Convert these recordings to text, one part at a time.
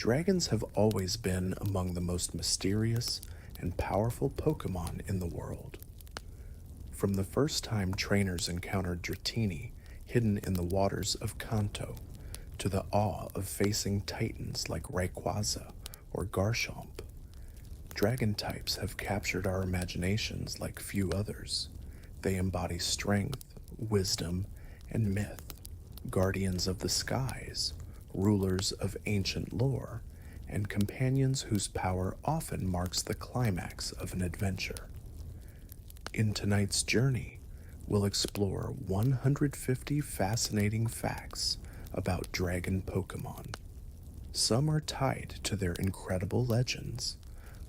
Dragons have always been among the most mysterious and powerful Pokémon in the world. From the first time trainers encountered Dratini hidden in the waters of Kanto, to the awe of facing titans like Rayquaza or Garchomp, dragon types have captured our imaginations like few others. They embody strength, wisdom, and myth, guardians of the skies, rulers of ancient lore, and companions whose power often marks the climax of an adventure. In tonight's journey, we'll explore 150 fascinating facts about dragon Pokémon. Some are tied to their incredible legends,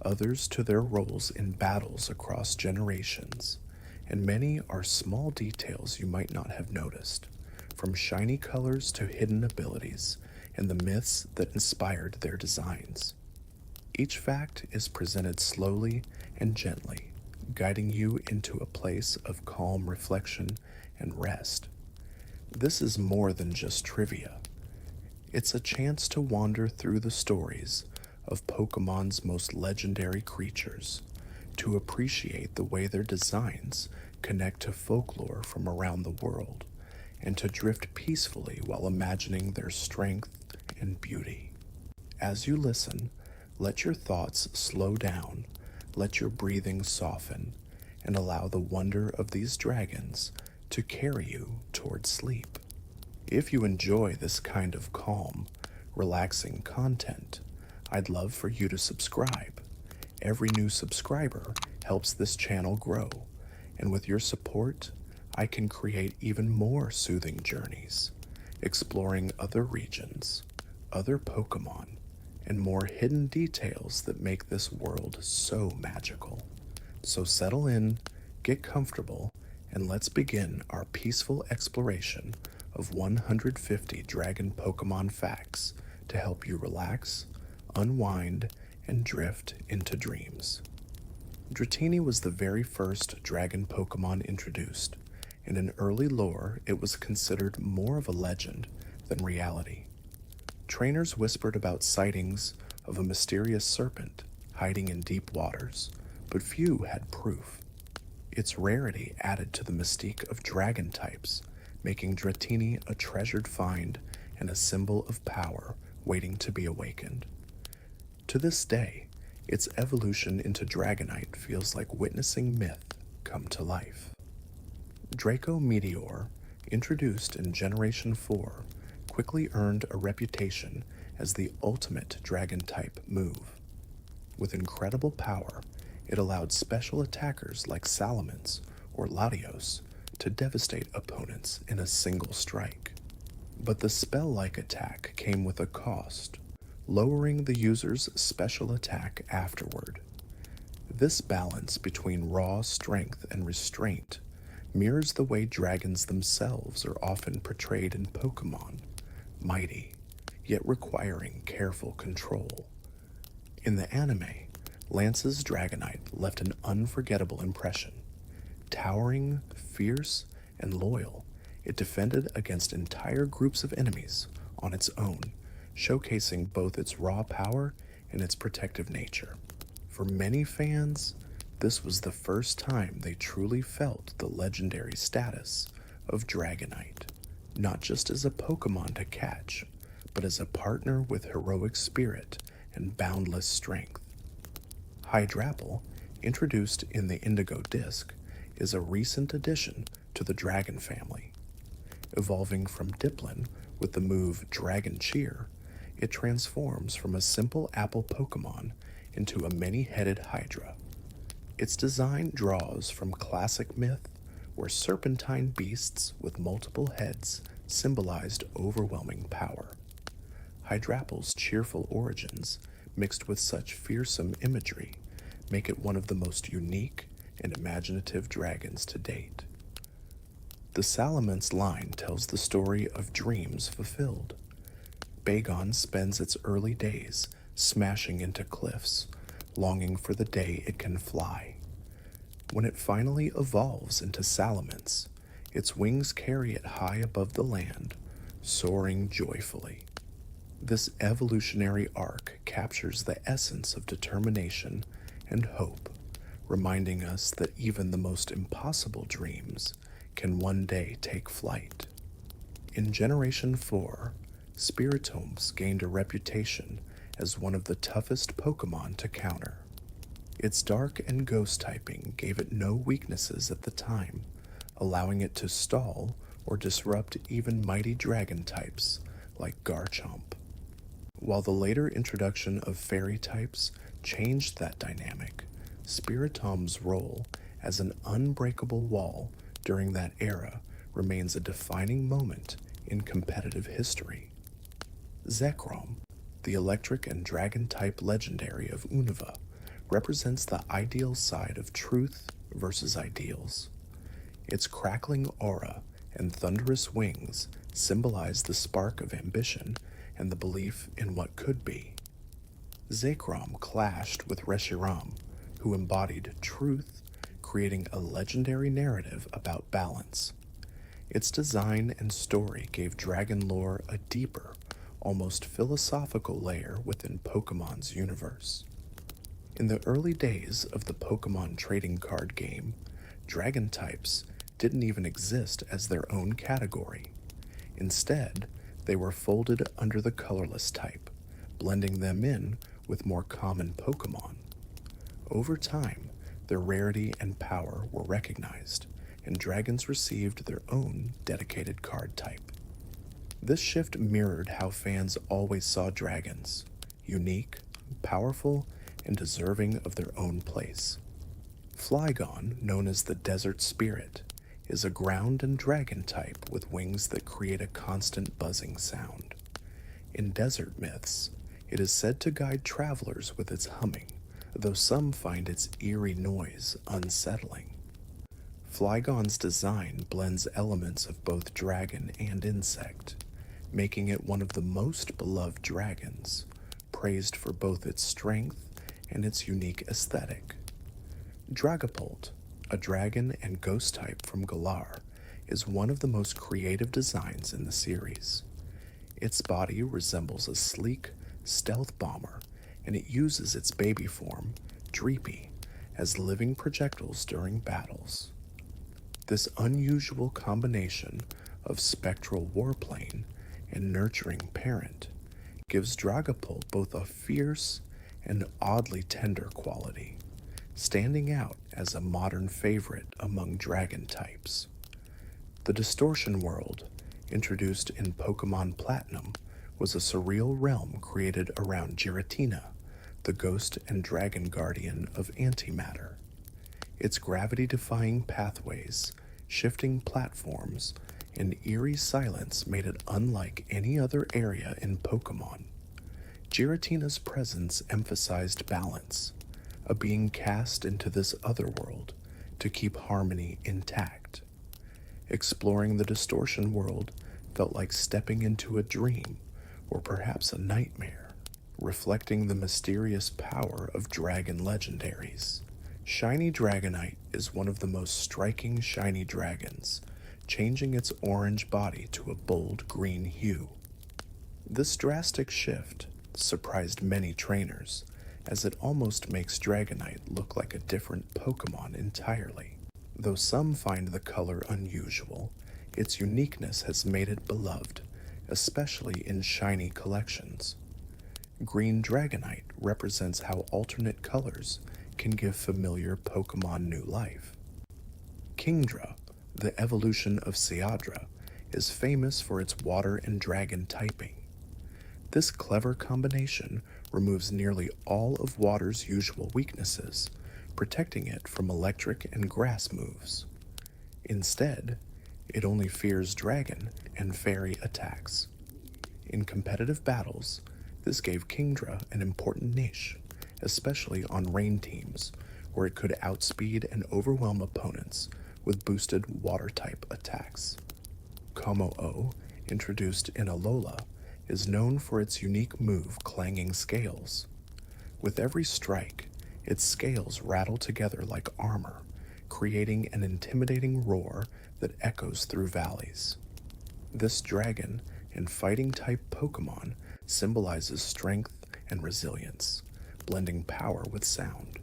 others to their roles in battles across generations, and many are small details you might not have noticed, from shiny colors to hidden abilities and the myths that inspired their designs. Each fact is presented slowly and gently, guiding you into a place of calm reflection and rest. This is more than just trivia. It's a chance to wander through the stories of Pokemon's most legendary creatures, to appreciate the way their designs connect to folklore from around the world, and to drift peacefully while imagining their strength and beauty. As you listen, let your thoughts slow down, let your breathing soften, and allow the wonder of these dragons to carry you toward sleep. If you enjoy this kind of calm, relaxing content, I'd love for you to subscribe. Every new subscriber helps this channel grow, and with your support, I can create even more soothing journeys, exploring other regions, other Pokemon, and more hidden details that make this world so magical. So settle in, get comfortable, and let's begin our peaceful exploration of 150 Dragon Pokémon facts to help you relax, unwind, and drift into dreams. Dratini was the very first Dragon Pokémon introduced, and in early lore it was considered more of a legend than reality. Trainers whispered about sightings of a mysterious serpent hiding in deep waters, but few had proof. Its rarity added to the mystique of dragon types, making Dratini a treasured find and a symbol of power waiting to be awakened. To this day, its evolution into Dragonite feels like witnessing myth come to life. Draco Meteor, introduced in Generation 4, quickly earned a reputation as the ultimate Dragon-type move. With incredible power, it allowed special attackers like Salamence or Latios to devastate opponents in a single strike. But the spell-like attack came with a cost, lowering the user's special attack afterward. This balance between raw strength and restraint mirrors the way dragons themselves are often portrayed in Pokémon, mighty, yet requiring careful control. In the anime, Lance's Dragonite left an unforgettable impression. Towering, fierce, and loyal, it defended against entire groups of enemies on its own, showcasing both its raw power and its protective nature. For many fans, this was the first time they truly felt the legendary status of Dragonite, not just as a Pokémon to catch, but as a partner with heroic spirit and boundless strength. Hydrapple, introduced in the Indigo Disc, is a recent addition to the Dragon family. Evolving from Diplin with the move Dragon Cheer, it transforms from a simple apple Pokémon into a many-headed Hydra. Its design draws from classic myth, where serpentine beasts with multiple heads symbolized overwhelming power. Hydrapple's cheerful origins, mixed with such fearsome imagery, make it one of the most unique and imaginative dragons to date. The Salamence line tells the story of dreams fulfilled. Bagon spends its early days smashing into cliffs, longing for the day it can fly. When it finally evolves into Salamence, its wings carry it high above the land, soaring joyfully. This evolutionary arc captures the essence of determination and hope, reminding us that even the most impossible dreams can one day take flight. In Generation 4, Spiritombs gained a reputation as one of the toughest Pokemon to counter. Its dark and ghost typing gave it no weaknesses at the time, allowing it to stall or disrupt even mighty dragon types like Garchomp. While the later introduction of fairy types changed that dynamic, Spiritom's role as an unbreakable wall during that era remains a defining moment in competitive history. Zekrom, the electric and dragon-type legendary of Unova, represents the ideal side of truth versus ideals. Its crackling aura and thunderous wings symbolize the spark of ambition and the belief in what could be. Zekrom clashed with Reshiram, who embodied truth, creating a legendary narrative about balance. Its design and story gave dragon lore a deeper, almost philosophical layer within Pokemon's universe. In the early days of the Pokemon trading card game, dragon types didn't even exist as their own category. Instead, they were folded under the colorless type, blending them in with more common Pokemon. Over time, their rarity and power were recognized, and dragons received their own dedicated card type. This shift mirrored how fans always saw dragons: unique, powerful, and deserving of their own place. Flygon, known as the Desert Spirit, is a ground and dragon type with wings that create a constant buzzing sound. In desert myths, it is said to guide travelers with its humming, though some find its eerie noise unsettling. Flygon's design blends elements of both dragon and insect, making it one of the most beloved dragons, praised for both its strength and its unique aesthetic. Dragapult, a dragon and ghost type from Galar, is one of the most creative designs in the series. Its body resembles a sleek, stealth bomber, and it uses its baby form, Dreepy, as living projectiles during battles. This unusual combination of spectral warplane and nurturing parent gives Dragapult both a fierce and oddly tender quality, standing out as a modern favorite among dragon types. The Distortion World, introduced in Pokemon Platinum, was a surreal realm created around Giratina, the ghost and dragon guardian of antimatter. Its gravity-defying pathways, shifting platforms, and eerie silence made it unlike any other area in Pokemon. Giratina's presence emphasized balance, a being cast into this other world to keep harmony intact. Exploring the Distortion World felt like stepping into a dream, or perhaps a nightmare, reflecting the mysterious power of dragon legendaries. Shiny Dragonite is one of the most striking shiny dragons, changing its orange body to a bold green hue. This drastic shift surprised many trainers, as it almost makes Dragonite look like a different Pokemon entirely. Though some find the color unusual, its uniqueness has made it beloved, especially in shiny collections. Green Dragonite represents how alternate colors can give familiar Pokemon new life. Kingdra, the evolution of Seadra, is famous for its water and dragon typing. This clever combination removes nearly all of water's usual weaknesses, protecting it from electric and grass moves. Instead, it only fears dragon and fairy attacks. In competitive battles, this gave Kingdra an important niche, especially on rain teams, where it could outspeed and overwhelm opponents with boosted water-type attacks. Como-O, introduced in Alola, is known for its unique move Clanging Scales. With every strike, its scales rattle together like armor, creating an intimidating roar that echoes through valleys. This dragon and fighting-type Pokemon symbolizes strength and resilience, blending power with sound.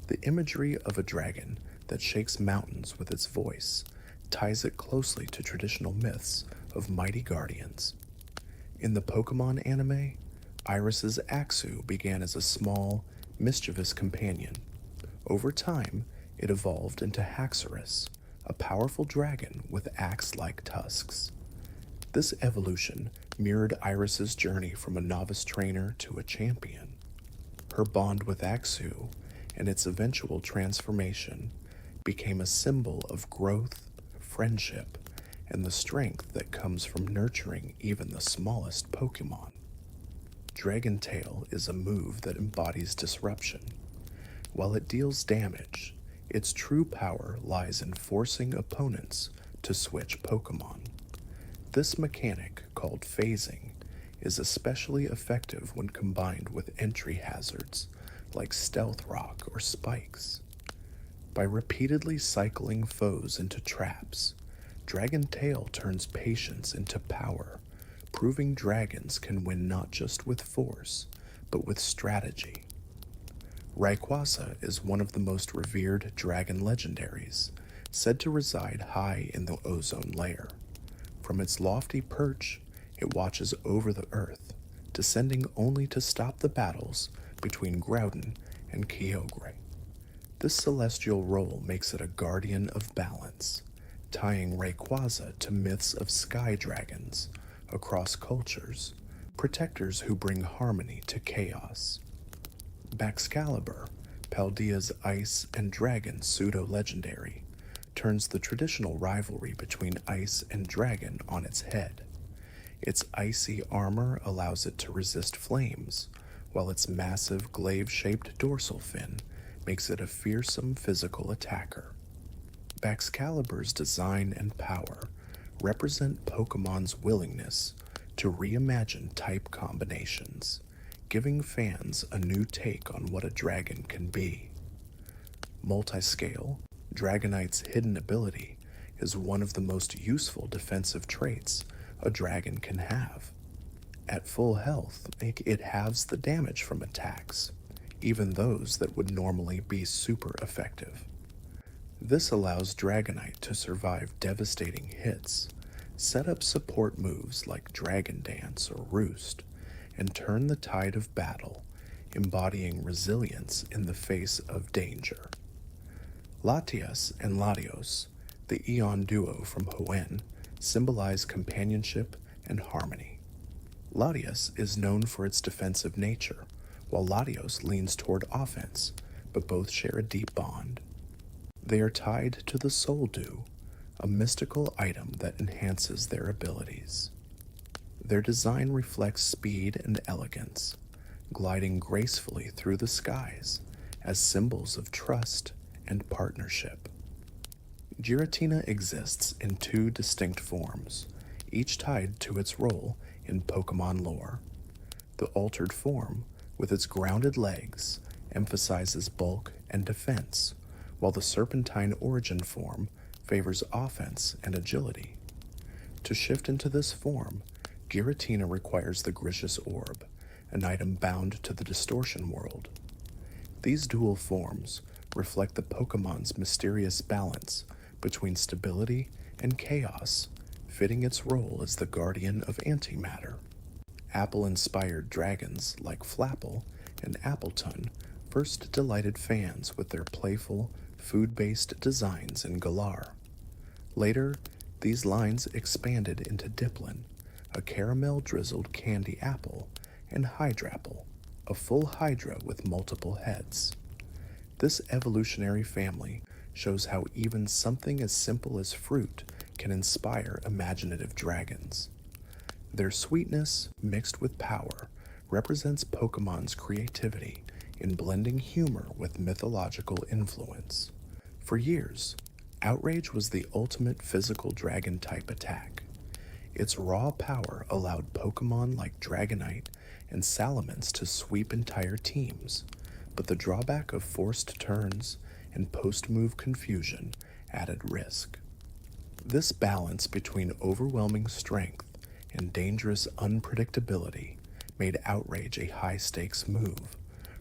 The imagery of a dragon that shakes mountains with its voice ties it closely to traditional myths of mighty guardians. In the Pokemon anime, Iris's Axew began as a small, mischievous companion. Over time, it evolved into Haxorus, a powerful dragon with axe-like tusks. This evolution mirrored Iris's journey from a novice trainer to a champion. Her bond with Axew and its eventual transformation became a symbol of growth, friendship, and the strength that comes from nurturing even the smallest Pokemon. Dragon Tail is a move that embodies disruption. While it deals damage, its true power lies in forcing opponents to switch Pokemon. This mechanic, called phasing, is especially effective when combined with entry hazards like Stealth Rock or Spikes. By repeatedly cycling foes into traps, Dragon Tail turns patience into power, proving dragons can win not just with force, but with strategy. Rayquaza is one of the most revered dragon legendaries, said to reside high in the ozone layer. From its lofty perch, it watches over the earth, descending only to stop the battles between Groudon and Kyogre. This celestial role makes it a guardian of balance, tying Rayquaza to myths of sky dragons across cultures, protectors who bring harmony to chaos. Baxcalibur, Paldea's ice and dragon pseudo-legendary, turns the traditional rivalry between ice and dragon on its head. Its icy armor allows it to resist flames, while its massive glaive-shaped dorsal fin makes it a fearsome physical attacker. Baxcalibur's design and power represent Pokemon's willingness to reimagine type combinations, giving fans a new take on what a dragon can be. Multiscale, Dragonite's hidden ability is one of the most useful defensive traits a dragon can have. At full health, it halves the damage from attacks, even those that would normally be super effective. This allows Dragonite to survive devastating hits, set up support moves like Dragon Dance or Roost, and turn the tide of battle, embodying resilience in the face of danger. Latias and Latios, the Eon duo from Hoenn, symbolize companionship and harmony. Latias is known for its defensive nature, while Latios leans toward offense, but both share a deep bond. They are tied to the Soul Dew, a mystical item that enhances their abilities. Their design reflects speed and elegance, gliding gracefully through the skies as symbols of trust and partnership. Giratina exists in two distinct forms, each tied to its role in Pokemon lore. The altered form, with its grounded legs, emphasizes bulk and defense, while the serpentine origin form favors offense and agility. To shift into this form, Giratina requires the Gricious Orb, an item bound to the Distortion world. These dual forms reflect the Pokemon's mysterious balance between stability and chaos, fitting its role as the guardian of antimatter. Apple-inspired dragons like Flapple and Appleton first delighted fans with their playful, food-based designs in Galar. Later, these lines expanded into Diplin, a caramel-drizzled candy apple, and Hydrapple, a full Hydra with multiple heads. This evolutionary family shows how even something as simple as fruit can inspire imaginative dragons. Their sweetness, mixed with power, represents Pokemon's creativity in blending humor with mythological influence. For years, Outrage was the ultimate physical dragon-type attack. Its raw power allowed Pokemon like Dragonite and Salamence to sweep entire teams, but the drawback of forced turns and post-move confusion added risk. This balance between overwhelming strength and dangerous unpredictability made outrage a high-stakes move,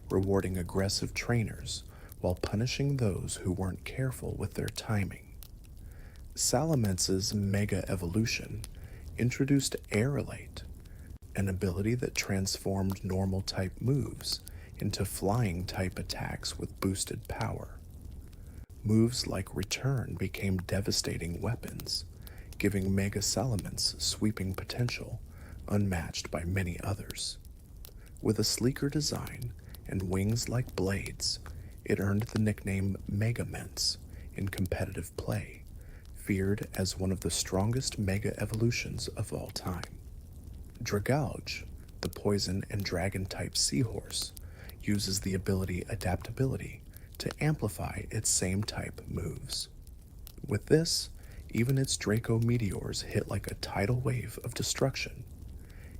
rewarding aggressive trainers while punishing those who weren't careful with their timing. Salamence's Mega Evolution introduced Aerolate, an ability that transformed normal-type moves into flying-type attacks with boosted power. Moves like Return became devastating weapons, giving Mega Salamence sweeping potential unmatched by many others. With a sleeker design and wings like blades, it earned the nickname Megamence in competitive play, feared as one of the strongest Mega Evolutions of all time. Dragalge, the poison and dragon-type seahorse, uses the ability Adaptability to amplify its same type moves. With this, even its Draco meteors hit like a tidal wave of destruction.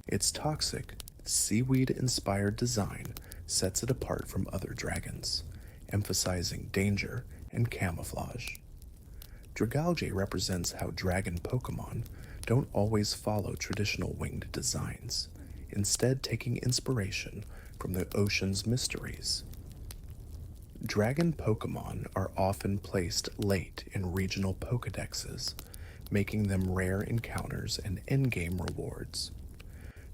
Its toxic, seaweed-inspired design sets it apart from other dragons, emphasizing danger and camouflage. Dragalge represents how dragon Pokémon don't always follow traditional winged designs, instead taking inspiration from the ocean's mysteries. Dragon Pokémon are often placed late in regional Pokédexes, making them rare encounters and endgame rewards.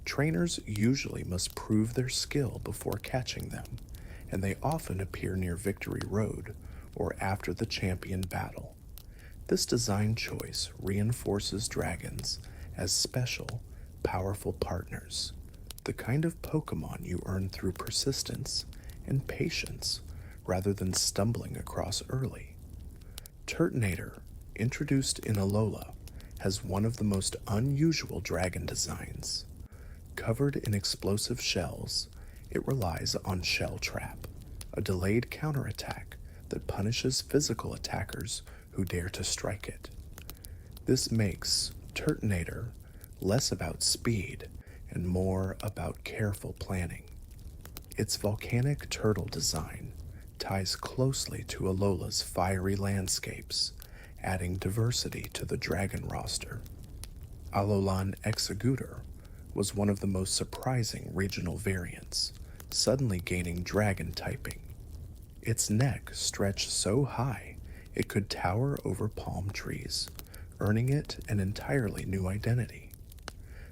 Trainers usually must prove their skill before catching them, and they often appear near Victory Road or after the champion battle. This design choice reinforces dragons as special, powerful partners, the kind of Pokémon you earn through persistence and patience rather than stumbling across early. Turtonator, introduced in Alola, has one of the most unusual dragon designs. Covered in explosive shells, it relies on Shell Trap, a delayed counterattack that punishes physical attackers who dare to strike it. This makes Turtonator less about speed and more about careful planning. Its volcanic turtle design ties closely to Alola's fiery landscapes, adding diversity to the dragon roster. Alolan Exeggutor was one of the most surprising regional variants, suddenly gaining dragon typing. Its neck stretched so high it could tower over palm trees, earning it an entirely new identity.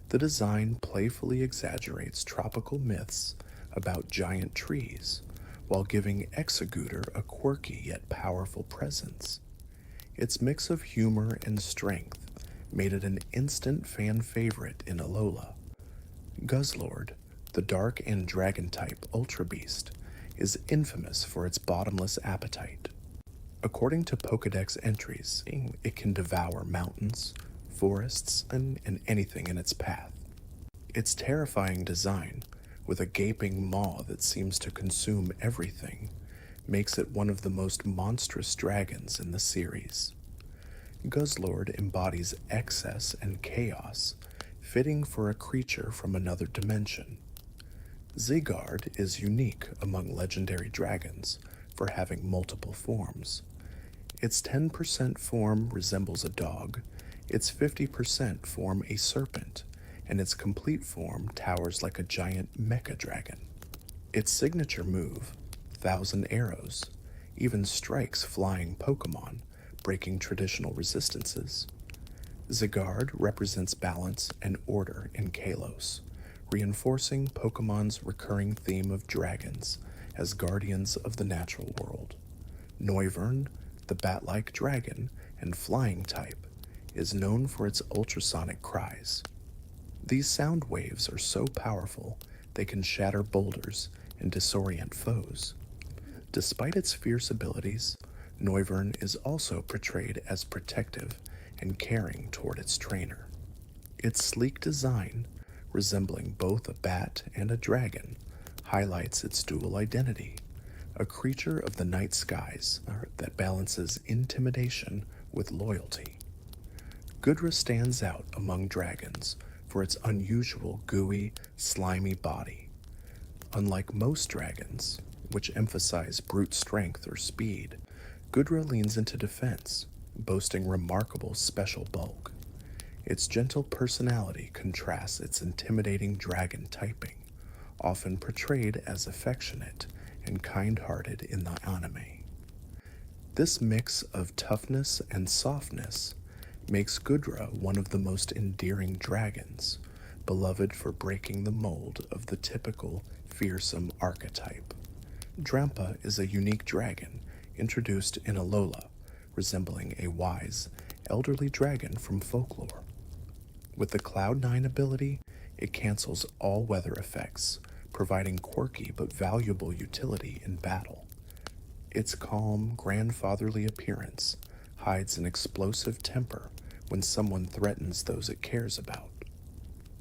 The design playfully exaggerates tropical myths about giant trees, while giving Exeggutor a quirky yet powerful presence. Its mix of humor and strength made it an instant fan favorite in Alola. Guzzlord, the dark and dragon-type Ultra Beast, is infamous for its bottomless appetite. According to Pokédex entries, it can devour mountains, forests, and anything in its path. Its terrifying design, with a gaping maw that seems to consume everything, makes it one of the most monstrous dragons in the series. Guzzlord embodies excess and chaos, fitting for a creature from another dimension. Zygarde is unique among legendary dragons for having multiple forms. Its 10% form resembles a dog, its 50% form a serpent, and its complete form towers like a giant mecha dragon. Its signature move, Thousand Arrows, even strikes flying Pokémon, breaking traditional resistances. Zygarde represents balance and order in Kalos, reinforcing Pokémon's recurring theme of dragons as guardians of the natural world. Noivern, the bat-like dragon and flying type, is known for its ultrasonic cries. These sound waves are so powerful they can shatter boulders and disorient foes. Despite its fierce abilities, Noivern is also portrayed as protective and caring toward its trainer. Its sleek design, resembling both a bat and a dragon, highlights its dual identity, a creature of the night skies that balances intimidation with loyalty. Gudra stands out among dragons for its unusual gooey, slimy body. Unlike most dragons, which emphasize brute strength or speed, Gudra leans into defense, boasting remarkable special bulk. Its gentle personality contrasts its intimidating dragon typing, often portrayed as affectionate and kind-hearted in the anime. This mix of toughness and softness makes Gudra one of the most endearing dragons, beloved for breaking the mold of the typical fearsome archetype. Drampa is a unique dragon introduced in Alola, resembling a wise, elderly dragon from folklore. With the Cloud 9 ability, it cancels all weather effects, providing quirky but valuable utility in battle. Its calm, grandfatherly appearance hides an explosive temper when someone threatens those it cares about.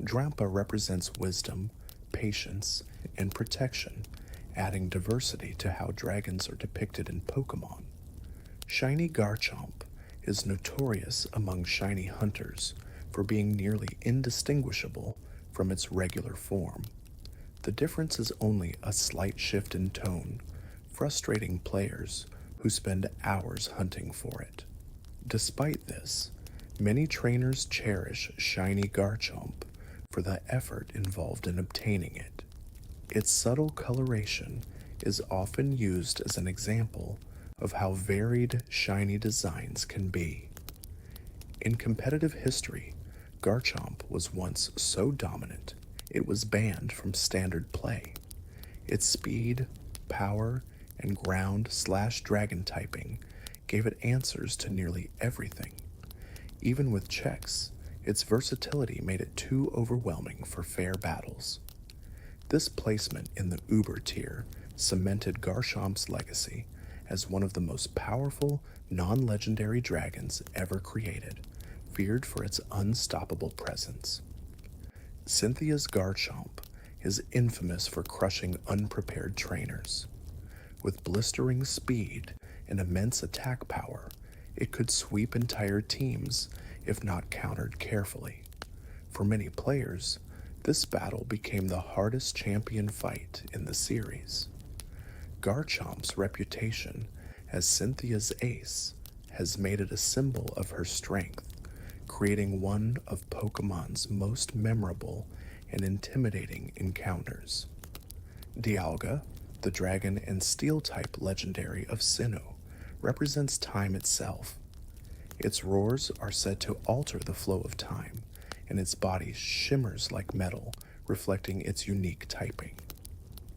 Drampa represents wisdom, patience, and protection, adding diversity to how dragons are depicted in Pokémon. Shiny Garchomp is notorious among shiny hunters for being nearly indistinguishable from its regular form. The difference is only a slight shift in tone, frustrating players who spend hours hunting for it. Despite this, many trainers cherish shiny Garchomp for the effort involved in obtaining it. Its subtle coloration is often used as an example of how varied shiny designs can be. In competitive history, Garchomp was once so dominant it was banned from standard play. Its speed, power, and ground/dragon typing gave it answers to nearly everything. Even with checks, its versatility made it too overwhelming for fair battles. This placement in the Uber tier cemented Garchomp's legacy as one of the most powerful, non-legendary dragons ever created, feared for its unstoppable presence. Cynthia's Garchomp is infamous for crushing unprepared trainers. With blistering speed and immense attack power, it could sweep entire teams if not countered carefully. For many players, this battle became the hardest champion fight in the series. Garchomp's reputation as Cynthia's ace has made it a symbol of her strength, creating one of Pokemon's most memorable and intimidating encounters. Dialga, the dragon and steel-type legendary of Sinnoh, represents time itself. Its roars are said to alter the flow of time, and its body shimmers like metal, reflecting its unique typing.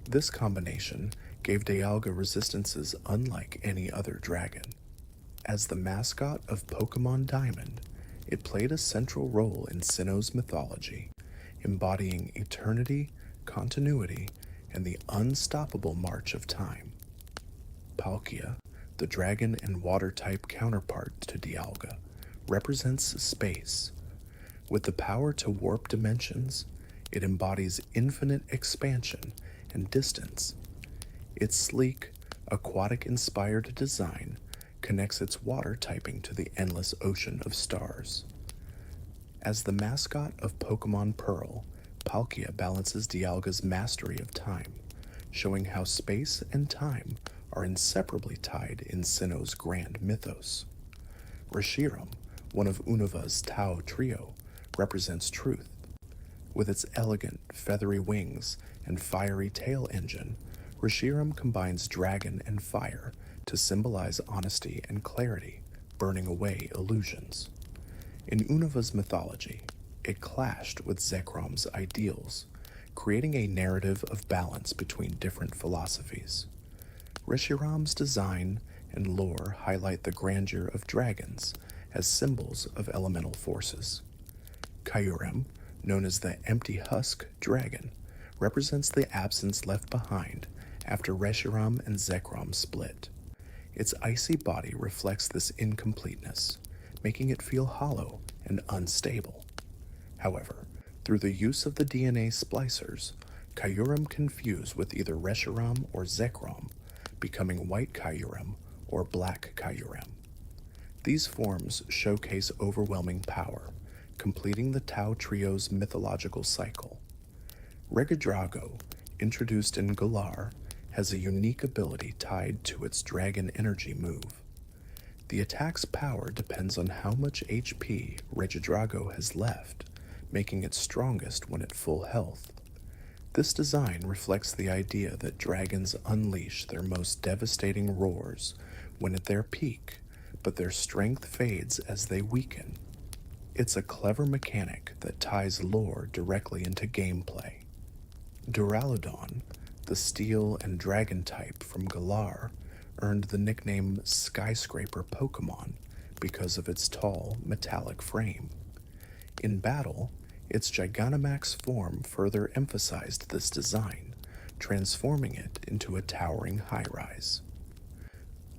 This combination gave Dialga resistances unlike any other dragon. As the mascot of Pokémon Diamond, it played a central role in Sinnoh's mythology, embodying eternity, continuity, and the unstoppable march of time. Palkia, the dragon and water-type counterpart to Dialga, represents space. With the power to warp dimensions, it embodies infinite expansion and distance. Its sleek, aquatic-inspired design connects its water typing to the endless ocean of stars. As the mascot of Pokémon Pearl, Palkia balances Dialga's mastery of time, showing how space and time are inseparably tied in Sinnoh's grand mythos. Reshiram, one of Unova's Tao trio, represents truth. With its elegant, feathery wings and fiery tail engine, Reshiram combines dragon and fire to symbolize honesty and clarity, burning away illusions. In Unova's mythology, it clashed with Zekrom's ideals, creating a narrative of balance between different philosophies. Reshiram's design and lore highlight the grandeur of dragons as symbols of elemental forces. Kyurem, known as the Empty Husk Dragon, represents the absence left behind after Reshiram and Zekrom split. Its icy body reflects this incompleteness, making it feel hollow and unstable. However, through the use of the DNA splicers, Kyurem can fuse with either Reshiram or Zekrom, becoming White Kyurem or Black Kyurem. These forms showcase overwhelming power, completing the Tao Trio's mythological cycle. Regidrago, introduced in Galar, has a unique ability tied to its dragon energy move. The attack's power depends on how much HP Regidrago has left, making it strongest when at full health. This design reflects the idea that dragons unleash their most devastating roars when at their peak, but their strength fades as they weaken. It's a clever mechanic that ties lore directly into gameplay. Duraludon, the steel and dragon type from Galar, earned the nickname Skyscraper Pokémon because of its tall, metallic frame. In battle, its Gigantamax form further emphasized this design, transforming it into a towering high-rise.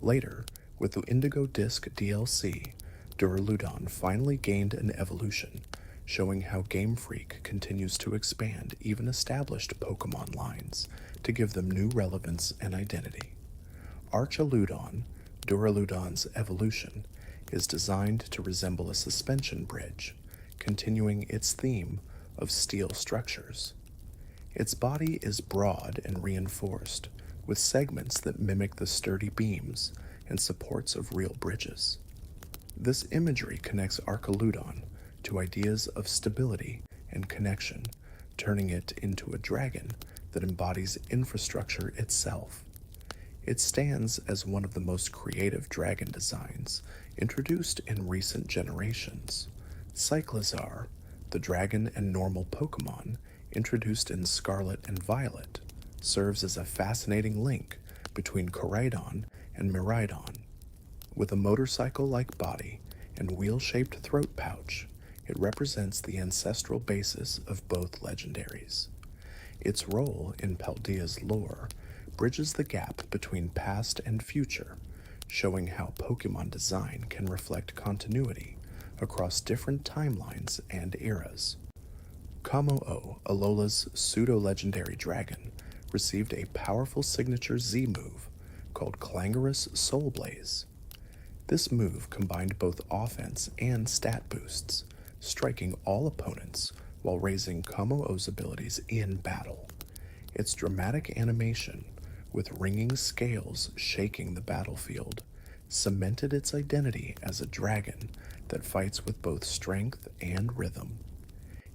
Later, with the Indigo Disc DLC, Duraludon finally gained an evolution, showing how Game Freak continues to expand even established Pokémon lines to give them new relevance and identity. Archaludon, Duraludon's evolution, is designed to resemble a suspension bridge, continuing its theme of steel structures. Its body is broad and reinforced, with segments that mimic the sturdy beams and supports of real bridges. This imagery connects Archaludon to ideas of stability and connection, turning it into a dragon that embodies infrastructure itself. It stands as one of the most creative dragon designs introduced in recent generations. Cyclizar, the dragon and normal Pokémon introduced in Scarlet and Violet, serves as a fascinating link between Koraidon and Miraidon. With a motorcycle-like body and wheel-shaped throat pouch, it represents the ancestral basis of both legendaries. Its role in Paldea's lore bridges the gap between past and future, showing how Pokémon design can reflect continuity across different timelines and eras. Kamo-O, Alola's pseudo-legendary dragon, received a powerful signature Z move called Clangorous Soul Blaze. This move combined both offense and stat boosts, striking all opponents while raising Kamo-O's abilities in battle. Its dramatic animation, with ringing scales shaking the battlefield, cemented its identity as a dragon that fights with both strength and rhythm.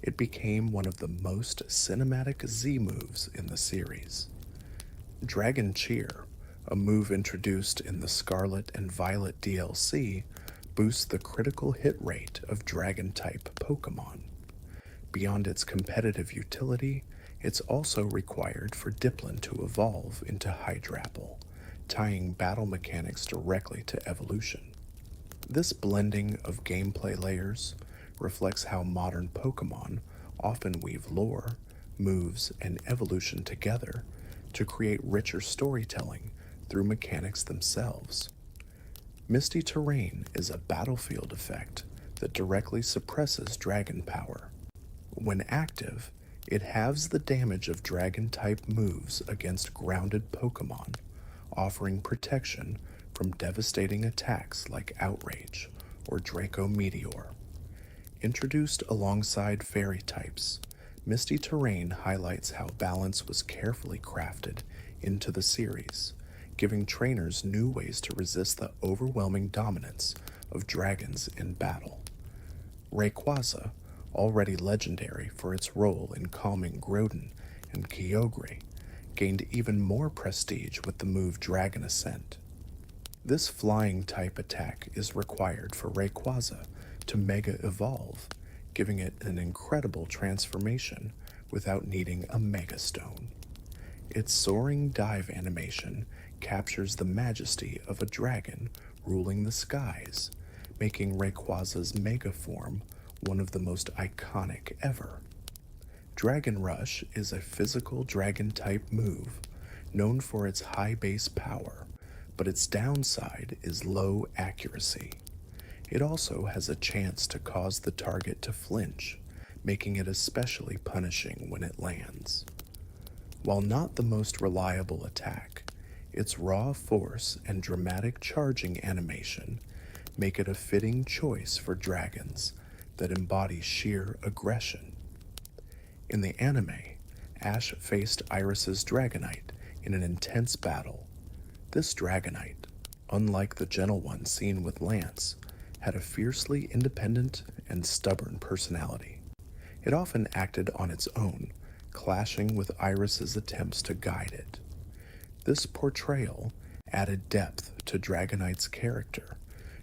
It became one of the most cinematic Z moves in the series. Dragon Cheer, a move introduced in the Scarlet and Violet DLC, boosts the critical hit rate of Dragon-type Pokémon. Beyond its competitive utility, it's also required for Diplin to evolve into Hydrapple, tying battle mechanics directly to evolution. This blending of gameplay layers reflects how modern Pokémon often weave lore, moves, and evolution together to create richer storytelling through mechanics themselves. Misty Terrain is a battlefield effect that directly suppresses dragon power. When active, it halves the damage of dragon-type moves against grounded Pokémon, offering protection from devastating attacks like Outrage or Draco Meteor. Introduced alongside fairy types, Misty Terrain highlights how balance was carefully crafted into the series, giving trainers new ways to resist the overwhelming dominance of dragons in battle. Rayquaza, already legendary for its role in calming Groudon and Kyogre, gained even more prestige with the move Dragon Ascent. This flying-type attack is required for Rayquaza to Mega Evolve, giving it an incredible transformation without needing a Mega Stone. Its soaring dive animation captures the majesty of a dragon ruling the skies, making Rayquaza's Mega form one of the most iconic ever. Dragon Rush is a physical dragon-type move, known for its high base power, but its downside is low accuracy. It also has a chance to cause the target to flinch, making it especially punishing when it lands. While not the most reliable attack, its raw force and dramatic charging animation make it a fitting choice for dragons that embody sheer aggression. In the anime, Ash faced Iris's Dragonite in an intense battle. This Dragonite, unlike the gentle one seen with Lance, had a fiercely independent and stubborn personality. It often acted on its own, clashing with Iris's attempts to guide it. This portrayal added depth to Dragonite's character,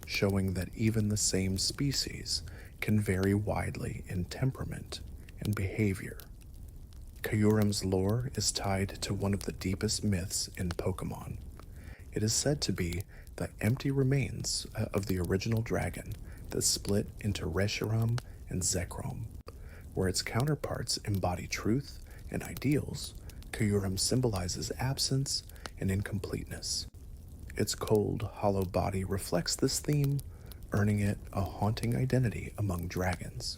showing that even the same species can vary widely in temperament and behavior. Kyurem's lore is tied to one of the deepest myths in Pokemon. It is said to be the empty remains of the original dragon that split into Reshiram and Zekrom. Where its counterparts embody truth and ideals, Kyurem symbolizes absence and incompleteness. Its cold, hollow body reflects this theme, earning it a haunting identity among dragons.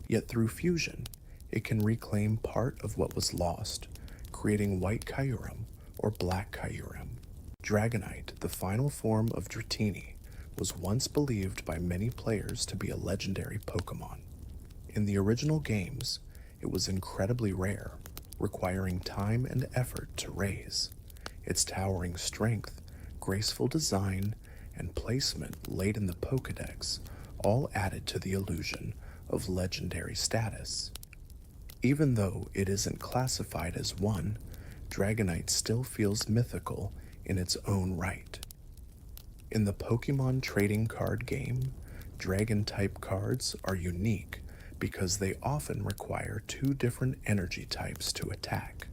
Yet through fusion, it can reclaim part of what was lost, creating white Kyurem or black Kyurem. Dragonite, the final form of Dratini, was once believed by many players to be a legendary Pokemon. In the original games, it was incredibly rare, requiring time and effort to raise. Its towering strength, graceful design, and placement late in the Pokédex all added to the illusion of legendary status. Even though it isn't classified as one, Dragonite still feels mythical in its own right. In the Pokemon trading card game, Dragon-type cards are unique because they often require two different energy types to attack.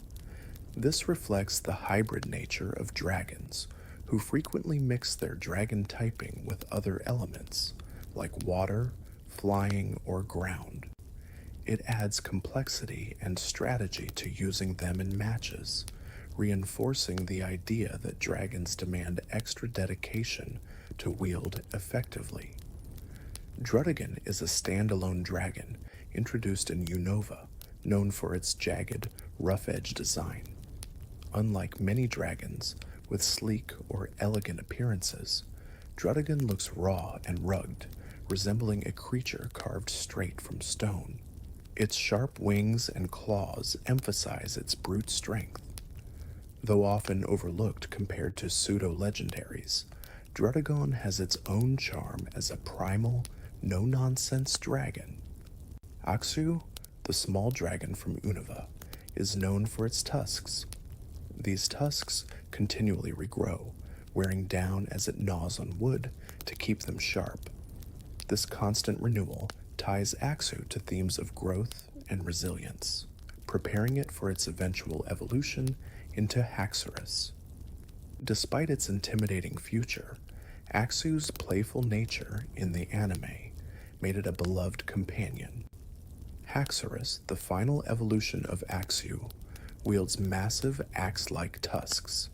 This reflects the hybrid nature of dragons, who frequently mix their dragon typing with other elements, like water, flying, or ground. It adds complexity and strategy to using them in matches, reinforcing the idea that dragons demand extra dedication to wield effectively. Druddigon is a standalone dragon introduced in Unova, known for its jagged, rough-edged design. Unlike many dragons with sleek or elegant appearances, Druddigon looks raw and rugged, resembling a creature carved straight from stone. Its sharp wings and claws emphasize its brute strength. Though often overlooked compared to pseudo-legendaries, Druddigon has its own charm as a primal, no-nonsense dragon. Axew, the small dragon from Unova, is known for its tusks. These tusks continually regrow, wearing down as it gnaws on wood to keep them sharp. This constant renewal ties Axew to themes of growth and resilience, preparing it for its eventual evolution into Haxorus. Despite its intimidating future, Axew's playful nature in the anime made it a beloved companion. Haxorus, the final evolution of Axew, wields massive axe-like tusks.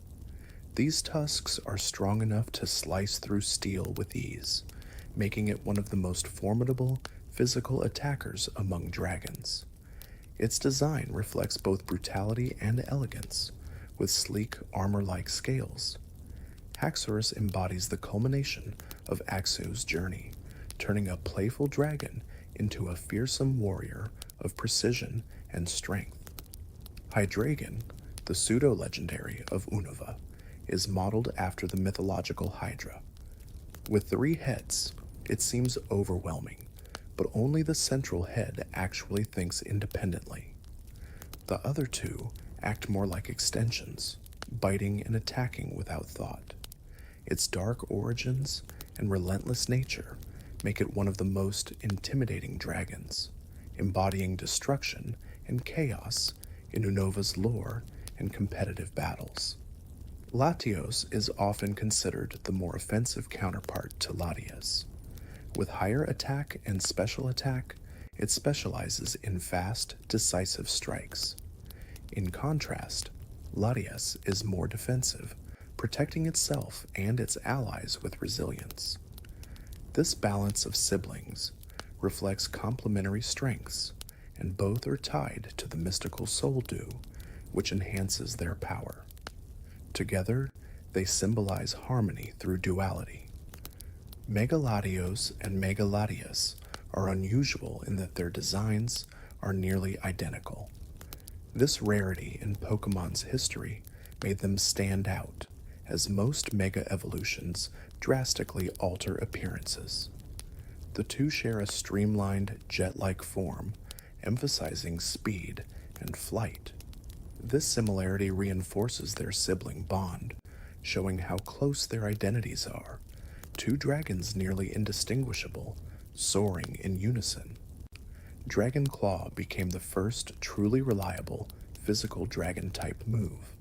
These tusks are strong enough to slice through steel with ease, making it one of the most formidable physical attackers among dragons. Its design reflects both brutality and elegance, with sleek armor-like scales. Haxorus embodies the culmination of Axew's journey, turning a playful dragon into a fearsome warrior of precision and strength. Hydreigon, the pseudo-legendary of Unova, is modeled after the mythological Hydra. With 3 heads, it seems overwhelming, but only the central head actually thinks independently. The other 2 act more like extensions, biting and attacking without thought. Its dark origins and relentless nature make it one of the most intimidating dragons, embodying destruction and chaos in Unova's lore and competitive battles. Latios is often considered the more offensive counterpart to Latias. With higher attack and special attack, it specializes in fast, decisive strikes. In contrast, Latias is more defensive, protecting itself and its allies with resilience. This balance of siblings reflects complementary strengths, and both are tied to the mystical soul dew, which enhances their power. Together, they symbolize harmony through duality. Megaladios and Megaladius are unusual in that their designs are nearly identical. This rarity in Pokemon's history made them stand out, as most Mega evolutions drastically alter appearances. The 2 share a streamlined, jet-like form, emphasizing speed and flight. This similarity reinforces their sibling bond, showing how close their identities are. Two dragons nearly indistinguishable, soaring in unison. Dragon Claw became the first truly reliable physical dragon-type move.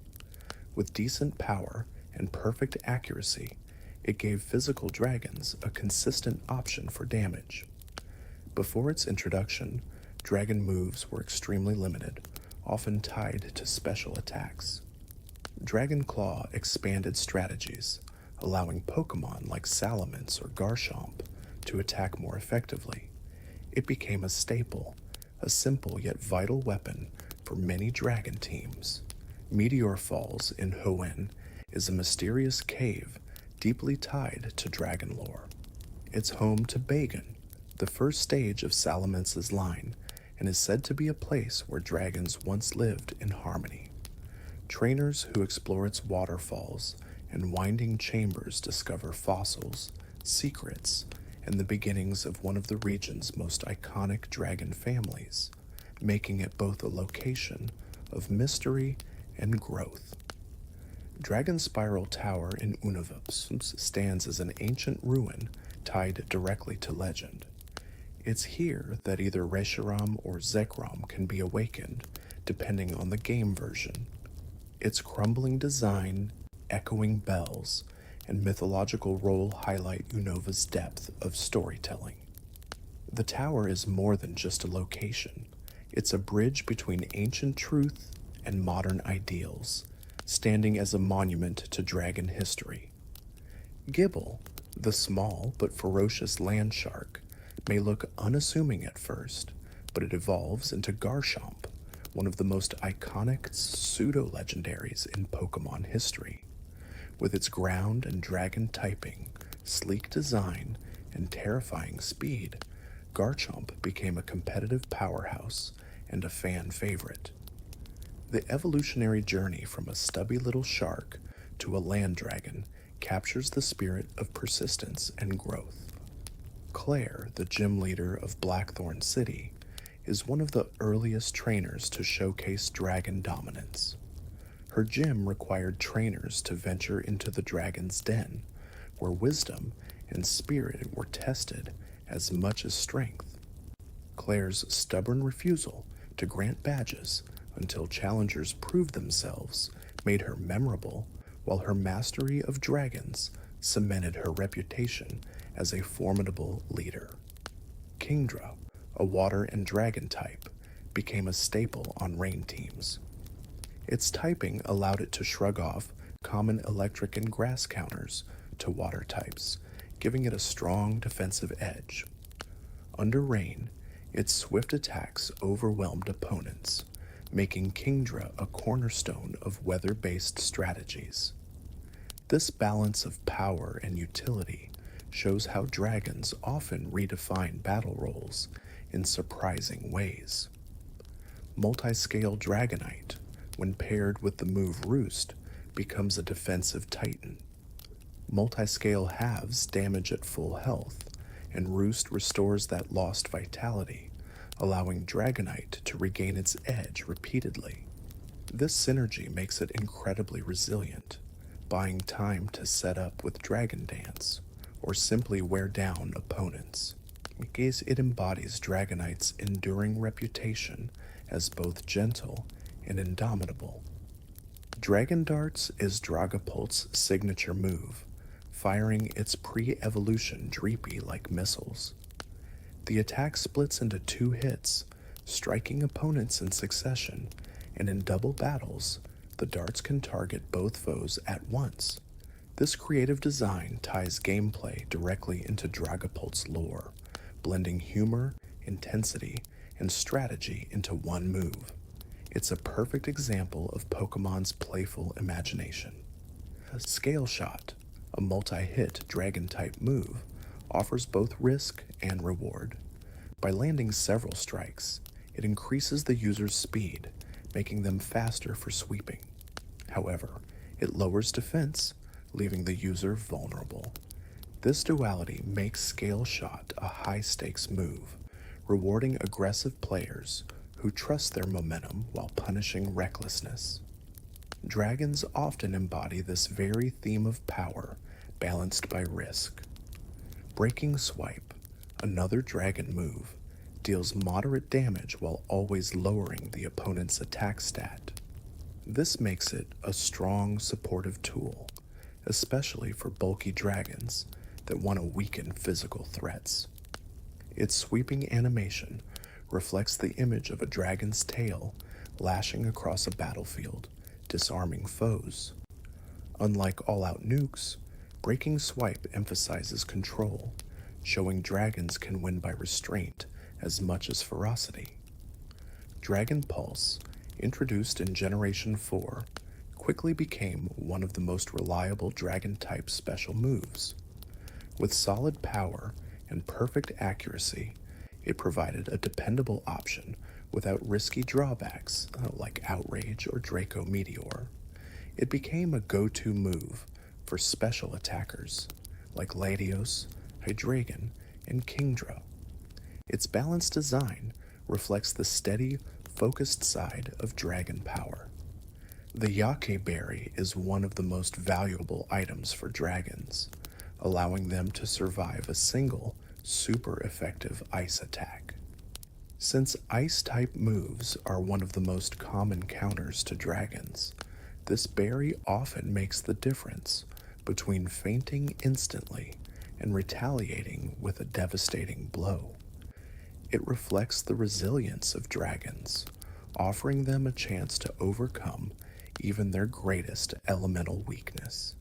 With decent power and perfect accuracy, it gave physical dragons a consistent option for damage. Before its introduction, dragon moves were extremely limited, often tied to special attacks. Dragon Claw expanded strategies, allowing Pokémon like Salamence or Garchomp to attack more effectively. It became a staple, a simple yet vital weapon for many dragon teams. Meteor Falls in Hoenn is a mysterious cave deeply tied to dragon lore. It's home to Bagan, the first stage of Salamence's line, and is said to be a place where dragons once lived in harmony. Trainers who explore its waterfalls and winding chambers discover fossils, secrets, and the beginnings of one of the region's most iconic dragon families, making it both a location of mystery and growth. Dragon Spiral Tower in Unwind stands as an ancient ruin tied directly to legend. It's here that either Reshiram or Zekrom can be awakened, depending on the game version. Its crumbling design, echoing bells, and mythological role highlight Unova's depth of storytelling. The tower is more than just a location. It's a bridge between ancient truth and modern ideals, standing as a monument to dragon history. Gibble, the small but ferocious land shark, may look unassuming at first, but it evolves into Garchomp, one of the most iconic pseudo-legendaries in Pokémon history. With its ground and dragon typing, sleek design, and terrifying speed, Garchomp became a competitive powerhouse and a fan favorite. The evolutionary journey from a stubby little shark to a land dragon captures the spirit of persistence and growth. Claire, the gym leader of Blackthorn City, is one of the earliest trainers to showcase dragon dominance. Her gym required trainers to venture into the dragon's den, where wisdom and spirit were tested as much as strength. Claire's stubborn refusal to grant badges until challengers proved themselves made her memorable, while her mastery of dragons cemented her reputation as a formidable leader. Kingdra, a water and dragon type, became a staple on rain teams. Its typing allowed it to shrug off common electric and grass counters to water types, giving it a strong defensive edge. Under rain, its swift attacks overwhelmed opponents, making Kingdra a cornerstone of weather-based strategies. This balance of power and utility shows how dragons often redefine battle roles in surprising ways. Multiscale Dragonite, when paired with the move Roost, becomes a defensive titan. Multiscale halves damage at full health, and Roost restores that lost vitality, allowing Dragonite to regain its edge repeatedly. This synergy makes it incredibly resilient, buying time to set up with Dragon Dance, or simply wear down opponents. It embodies Dragonite's enduring reputation as both gentle and indomitable. Dragon Darts is Dragapult's signature move, firing its pre-evolution Dreepy-like missiles. The attack splits into 2 hits, striking opponents in succession, and in double battles, the darts can target both foes at once. This creative design ties gameplay directly into Dragapult's lore, blending humor, intensity, and strategy into one move. It's a perfect example of Pokemon's playful imagination. Scale Shot, a multi-hit dragon-type move, offers both risk and reward. By landing several strikes, it increases the user's speed, making them faster for sweeping. However, it lowers defense, leaving the user vulnerable. This duality makes Scale Shot a high-stakes move, rewarding aggressive players who trust their momentum while punishing recklessness. Dragons often embody this very theme of power, balanced by risk. Breaking Swipe, another dragon move, deals moderate damage while always lowering the opponent's attack stat. This makes it a strong supportive tool, especially for bulky dragons that want to weaken physical threats. Its sweeping animation reflects the image of a dragon's tail lashing across a battlefield, disarming foes. Unlike all-out nukes, Breaking Swipe emphasizes control, showing dragons can win by restraint as much as ferocity. Dragon Pulse, introduced in Generation 4, quickly became one of the most reliable Dragon-type special moves. With solid power and perfect accuracy, it provided a dependable option without risky drawbacks like Outrage or Draco Meteor. It became a go-to move for special attackers like Latios, Hydreigon, and Kingdra. Its balanced design reflects the steady, focused side of dragon power. The Yake Berry is one of the most valuable items for dragons, allowing them to survive a single, super effective ice attack. Since ice-type moves are one of the most common counters to dragons, this berry often makes the difference between fainting instantly and retaliating with a devastating blow. It reflects the resilience of dragons, offering them a chance to overcome even their greatest elemental weakness.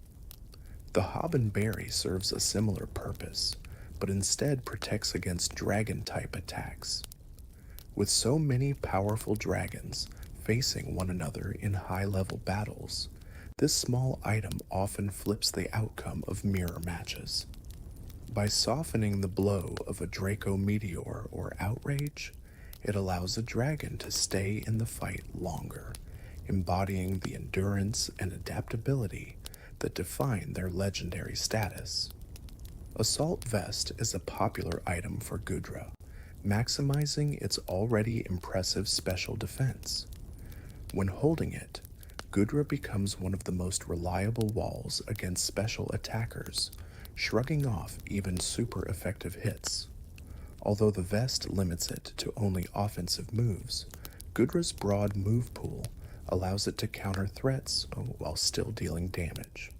The Hobbenberry serves a similar purpose, but instead protects against dragon-type attacks. With so many powerful dragons facing one another in high-level battles, this small item often flips the outcome of mirror matches. By softening the blow of a Draco Meteor or Outrage, it allows a dragon to stay in the fight longer, embodying the endurance and adaptability that define their legendary status. Assault Vest is a popular item for Gudra, maximizing its already impressive special defense. When holding it, Gudra becomes one of the most reliable walls against special attackers, shrugging off even super effective hits. Although the vest limits it to only offensive moves, Gudra's broad move pool allows it to counter threats while still dealing damage.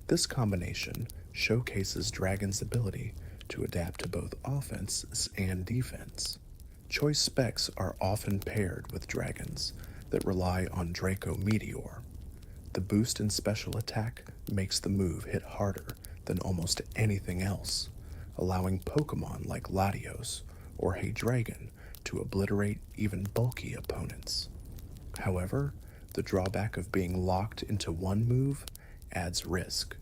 This combination showcases Dragon's ability to adapt to both offense and defense. Choice specs are often paired with dragons that rely on Draco Meteor. The boost in special attack makes the move hit harder than almost anything else, allowing Pokémon like Latios or Hydreigon to obliterate even bulky opponents. However, the drawback of being locked into one move adds risk.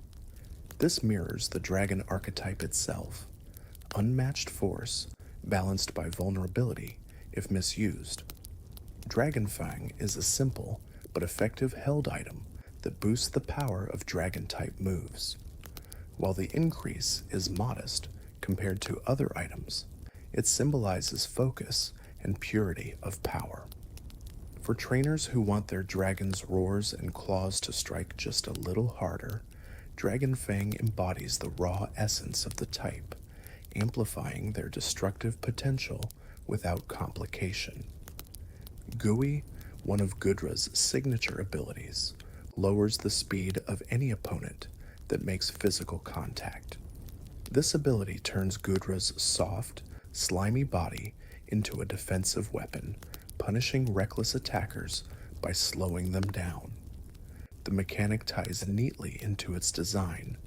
This mirrors the dragon archetype itself: unmatched force balanced by vulnerability if misused. Dragonfang is a simple but effective held item that boosts the power of dragon-type moves. While the increase is modest compared to other items, it symbolizes focus and purity of power. For trainers who want their dragon's roars and claws to strike just a little harder, Dragonfang embodies the raw essence of the type, amplifying their destructive potential without complication. Gooey, one of Gudra's signature abilities, lowers the speed of any opponent that makes physical contact. This ability turns Gudra's soft, slimy body into a defensive weapon, punishing reckless attackers by slowing them down. The mechanic ties neatly into its design,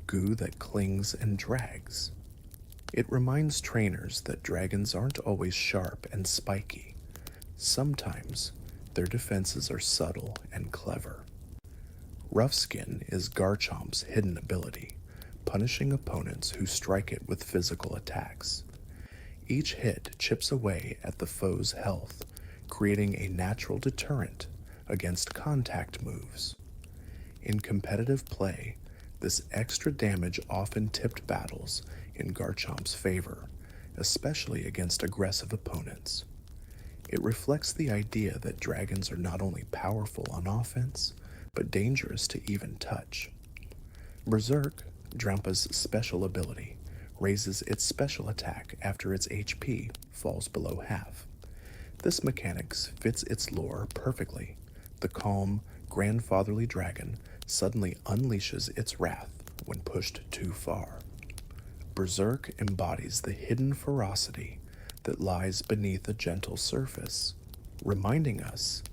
goo that clings and drags. It reminds trainers that dragons aren't always sharp and spiky. Sometimes, their defenses are subtle and clever. Rough Skin is Garchomp's hidden ability, punishing opponents who strike it with physical attacks. Each hit chips away at the foe's health, creating a natural deterrent against contact moves. In competitive play, this extra damage often tipped battles in Garchomp's favor, especially against aggressive opponents. It reflects the idea that dragons are not only powerful on offense, but dangerous to even touch. Berserk, Drampa's special ability, raises its special attack after its HP falls below half. This mechanic fits its lore perfectly. The calm, grandfatherly dragon suddenly unleashes its wrath when pushed too far. Berserk embodies the hidden ferocity that lies beneath a gentle surface, reminding us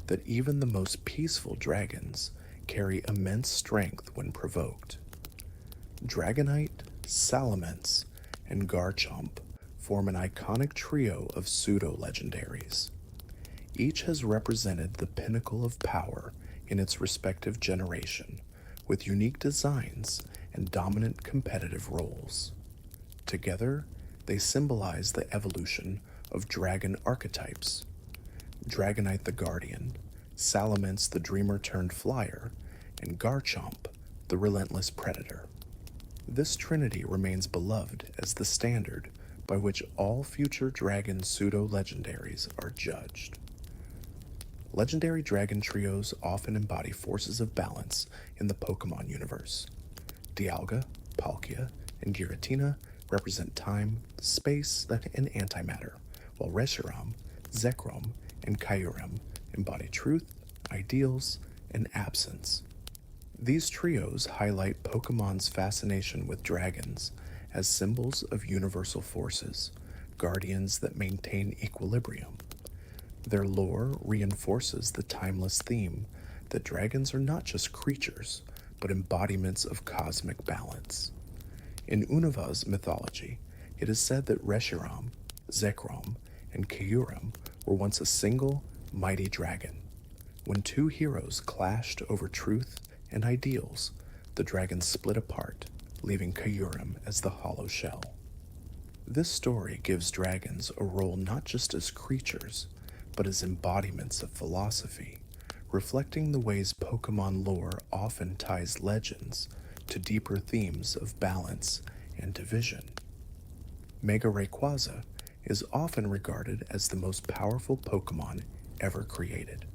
that even the most peaceful dragons carry immense strength when provoked. Dragonite, Salamence, and Garchomp form an iconic trio of pseudo-legendaries. Each has represented the pinnacle of power in its respective generation, with unique designs and dominant competitive roles. Together, they symbolize the evolution of dragon archetypes. Dragonite the Guardian, Salamence the Dreamer-turned-flyer, and Garchomp the relentless predator. This trinity remains beloved as the standard by which all future dragon pseudo-legendaries are judged. Legendary dragon trios often embody forces of balance in the Pokemon universe. Dialga, Palkia, and Giratina represent time, space, and antimatter, while Reshiram, Zekrom, and Kyurem embody truth, ideals, and absence. These trios highlight Pokemon's fascination with dragons as symbols of universal forces, guardians that maintain equilibrium. Their lore reinforces the timeless theme that dragons are not just creatures, but embodiments of cosmic balance. In Unuva's mythology, it is said that Reshiram, Zekrom, and Kyurem were once a single, mighty dragon. When two heroes clashed over truth and ideals, the dragons split apart, leaving Kyurem as the hollow shell. This story gives dragons a role not just as creatures, but as embodiments of philosophy, reflecting the ways Pokemon lore often ties legends to deeper themes of balance and division. Mega Rayquaza is often regarded as the most powerful Pokemon ever created.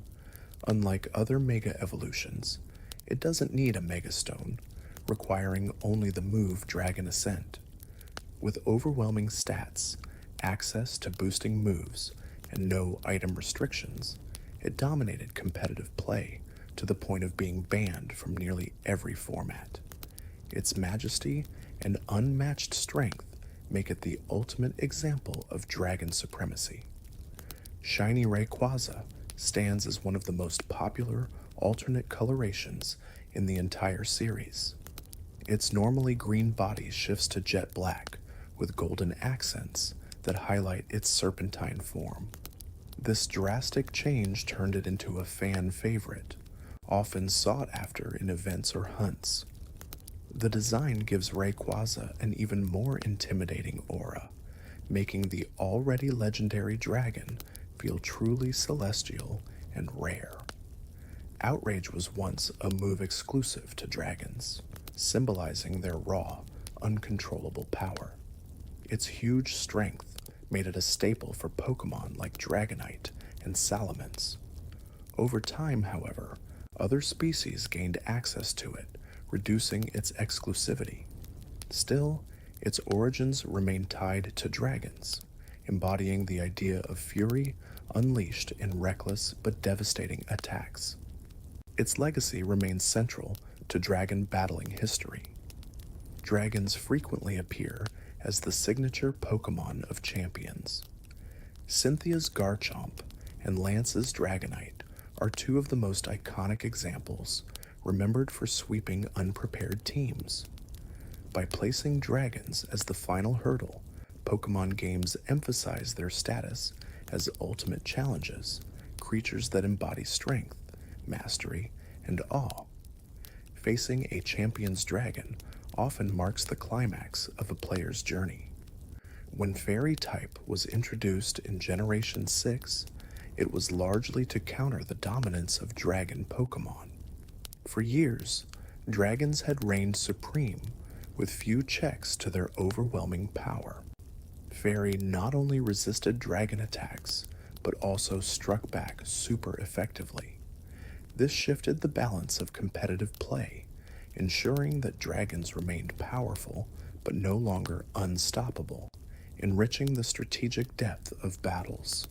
Unlike other Mega evolutions, it doesn't need a Mega Stone, requiring only the move Dragon Ascent. With overwhelming stats, access to boosting moves, and no item restrictions, it dominated competitive play to the point of being banned from nearly every format. Its majesty and unmatched strength make it the ultimate example of dragon supremacy. Shiny Rayquaza stands as one of the most popular alternate colorations in the entire series. Its normally green body shifts to jet black with golden accents that highlight its serpentine form. This drastic change turned it into a fan favorite, often sought after in events or hunts. The design gives Rayquaza an even more intimidating aura, making the already legendary dragon feel truly celestial and rare. Outrage was once a move exclusive to dragons, symbolizing their raw, uncontrollable power. Its huge strength made it a staple for Pokemon like Dragonite and Salamence. Over time, however, other species gained access to it, reducing its exclusivity. Still, its origins remain tied to dragons, embodying the idea of fury unleashed in reckless but devastating attacks. Its legacy remains central to dragon battling history. Dragons frequently appear as the signature Pokemon of champions. Cynthia's Garchomp and Lance's Dragonite are two of the most iconic examples, remembered for sweeping unprepared teams. By placing dragons as the final hurdle, Pokemon games emphasize their status as ultimate challenges, creatures that embody strength, mastery, and awe. Facing a champion's dragon often marks the climax of a player's journey. When Fairy type was introduced in Generation 6, it was largely to counter the dominance of dragon Pokemon. For years, dragons had reigned supreme, with few checks to their overwhelming power. Fairy not only resisted dragon attacks, but also struck back super effectively. This shifted the balance of competitive play, ensuring that dragons remained powerful but no longer unstoppable, enriching the strategic depth of battles.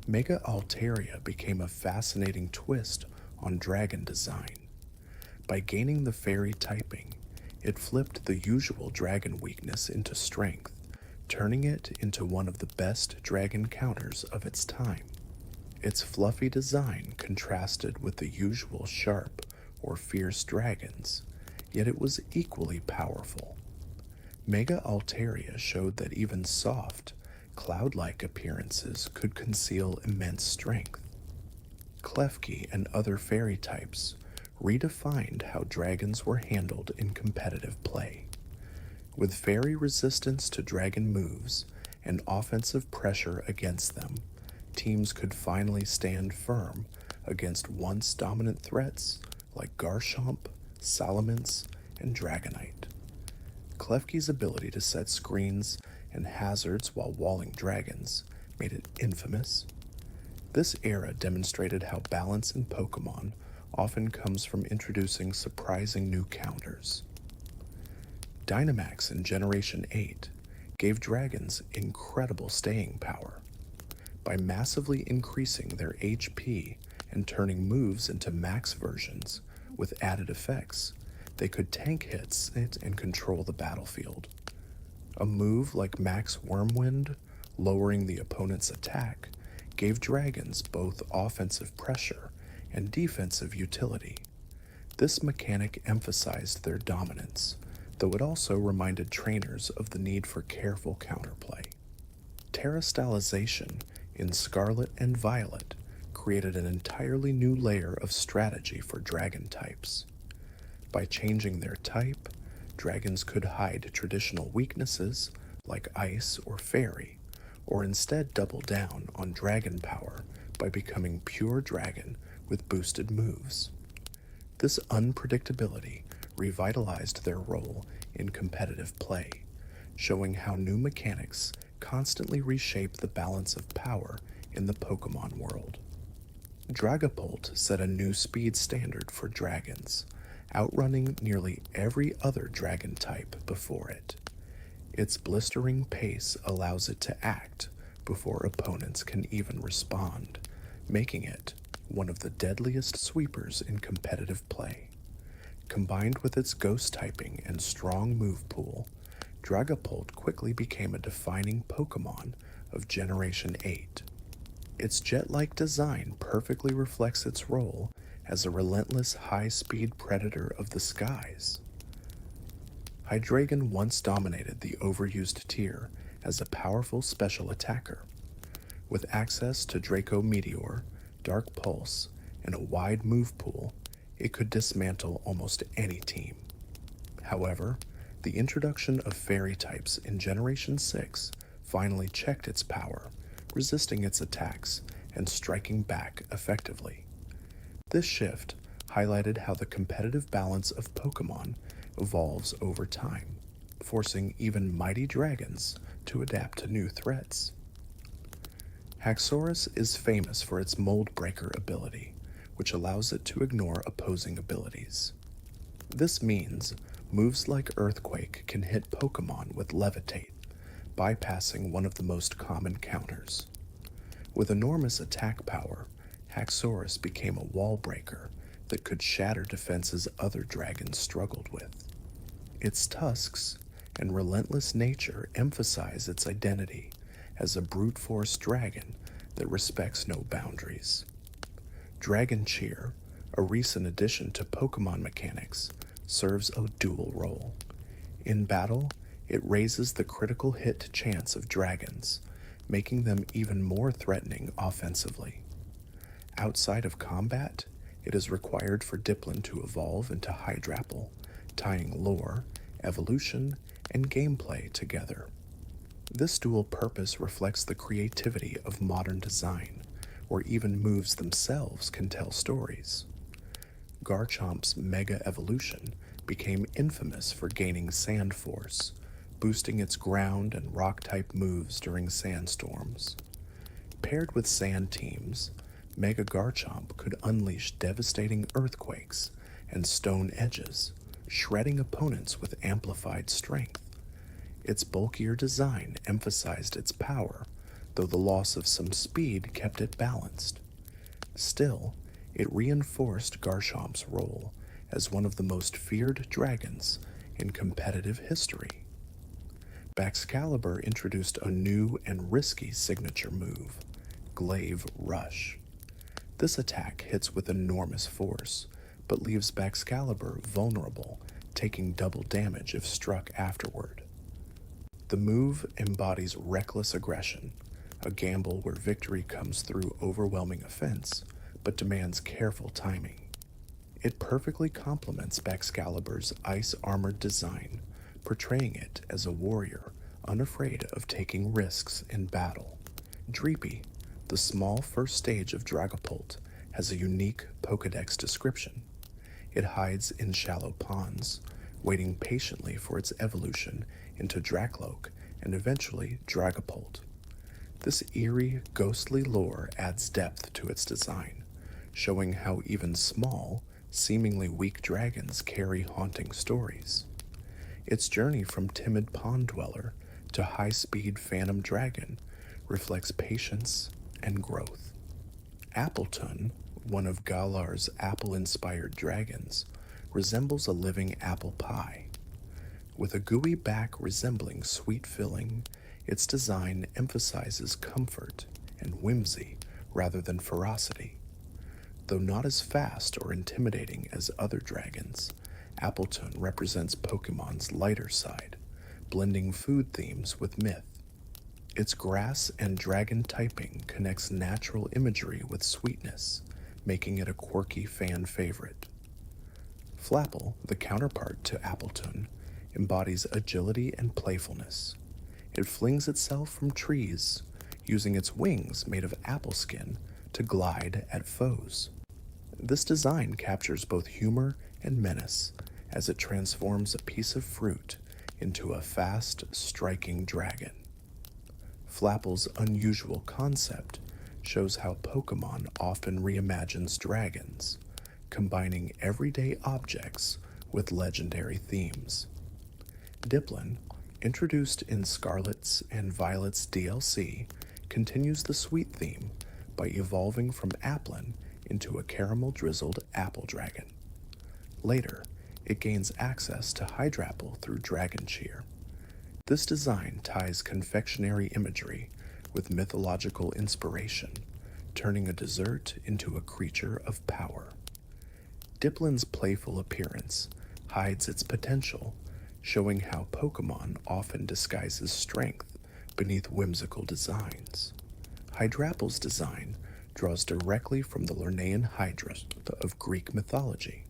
Mega Altaria became a fascinating twist on dragon design. By gaining the fairy typing, it flipped the usual dragon weakness into strength, turning it into one of the best dragon counters of its time. Its fluffy design contrasted with the usual sharp or fierce dragons, yet it was equally powerful. Mega Altaria showed that even soft, cloud-like appearances could conceal immense strength. Klefki and other fairy types redefined how dragons were handled in competitive play. With fairy resistance to dragon moves and offensive pressure against them, teams could finally stand firm against once dominant threats like Garchomp, Salamence, and Dragonite. Klefki's ability to set screens and hazards while walling dragons made it infamous. This era demonstrated how balance in Pokemon often comes from introducing surprising new counters. Dynamax in Generation 8 gave dragons incredible staying power. By massively increasing their HP and turning moves into max versions with added effects, they could tank hits and control the battlefield. A move like Max Wormwind, lowering the opponent's attack, gave dragons both offensive pressure and defensive utility. This mechanic emphasized their dominance, though it also reminded trainers of the need for careful counterplay. Terastallization in Scarlet and Violet created an entirely new layer of strategy for dragon types. By changing their type, dragons could hide traditional weaknesses like ice or fairy, or instead double down on dragon power by becoming pure dragon with boosted moves. This unpredictability revitalized their role in competitive play, showing how new mechanics constantly reshape the balance of power in the Pokemon world. Dragapult set a new speed standard for dragons, outrunning nearly every other dragon type before it. Its blistering pace allows it to act before opponents can even respond, making it one of the deadliest sweepers in competitive play. Combined with its ghost typing and strong move pool, Dragapult quickly became a defining Pokemon of Generation 8. Its jet-like design perfectly reflects its role as a relentless high-speed predator of the skies. Hydreigon once dominated the overused tier as a powerful special attacker. With access to Draco Meteor, Dark Pulse, and a wide move pool, it could dismantle almost any team. However, the introduction of fairy types in Generation 6 finally checked its power, resisting its attacks and striking back effectively. This shift highlighted how the competitive balance of Pokemon evolves over time, forcing even mighty dragons to adapt to new threats. Haxorus is famous for its Mold Breaker ability, which allows it to ignore opposing abilities. This means moves like Earthquake can hit Pokemon with Levitate, bypassing one of the most common counters. With enormous attack power, Haxorus became a wall breaker that could shatter defenses other dragons struggled with. Its tusks and relentless nature emphasize its identity as a brute force dragon that respects no boundaries. Dragon Cheer, a recent addition to Pokemon mechanics, serves a dual role. In battle, it raises the critical hit chance of dragons, making them even more threatening offensively. Outside of combat, it is required for Diplin to evolve into Hydrapple, tying lore, evolution, and gameplay together. This dual purpose reflects the creativity of modern design, where even moves themselves can tell stories. Garchomp's Mega Evolution became infamous for gaining Sand Force, boosting its ground and rock-type moves during sandstorms. Paired with sand teams, Mega Garchomp could unleash devastating earthquakes and stone edges, shredding opponents with amplified strength. Its bulkier design emphasized its power, though the loss of some speed kept it balanced. Still, it reinforced Garchomp's role as one of the most feared dragons in competitive history. Baxcalibur introduced a new and risky signature move, Glaive Rush. This attack hits with enormous force, but leaves Baxcalibur vulnerable, taking double damage if struck afterward. The move embodies reckless aggression, a gamble where victory comes through overwhelming offense, but demands careful timing. It perfectly complements Baxcalibur's ice-armored design, portraying it as a warrior unafraid of taking risks in battle. Dreepy, the small first stage of Dragapult, has a unique Pokédex description. It hides in shallow ponds, waiting patiently for its evolution into Dracloak and eventually Dragapult. This eerie, ghostly lore adds depth to its design, showing how even small, seemingly weak dragons carry haunting stories. Its journey from timid pond dweller to high-speed phantom dragon reflects patience and growth. Appletun, one of Galar's apple-inspired dragons, resembles a living apple pie. With a gooey back resembling sweet filling, its design emphasizes comfort and whimsy rather than ferocity. Though not as fast or intimidating as other dragons, Appletun represents Pokemon's lighter side, blending food themes with myth. Its grass and dragon typing connects natural imagery with sweetness, making it a quirky fan favorite. Flapple, the counterpart to Appletun, embodies agility and playfulness. It flings itself from trees, using its wings made of apple skin to glide at foes. This design captures both humor and menace as it transforms a piece of fruit into a fast, striking dragon. Flapple's unusual concept shows how Pokemon often reimagines dragons, combining everyday objects with legendary themes. Diplin, introduced in Scarlet's and Violet's DLC, continues the sweet theme by evolving from Applin into a caramel-drizzled apple dragon. Later, it gains access to Hydrapple through Dragon Cheer. This design ties confectionery imagery with mythological inspiration, turning a dessert into a creature of power. Diplin's playful appearance hides its potential, showing how Pokemon often disguises strength beneath whimsical designs. Hydrapple's design draws directly from the Lernaean Hydra of Greek mythology,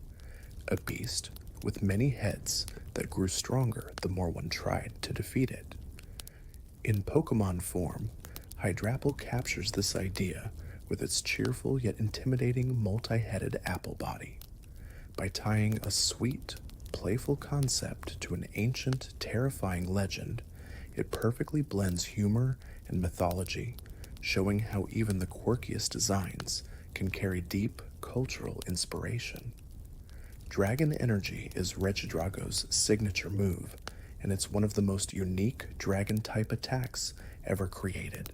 a beast with many heads that grew stronger the more one tried to defeat it. In Pokemon form, Hydrapple captures this idea with its cheerful yet intimidating multi-headed apple body. By tying a sweet, playful concept to an ancient, terrifying legend, it perfectly blends humor and mythology, showing how even the quirkiest designs can carry deep cultural inspiration. Dragon Energy is Regidrago's signature move, and it's one of the most unique Dragon-type attacks ever created.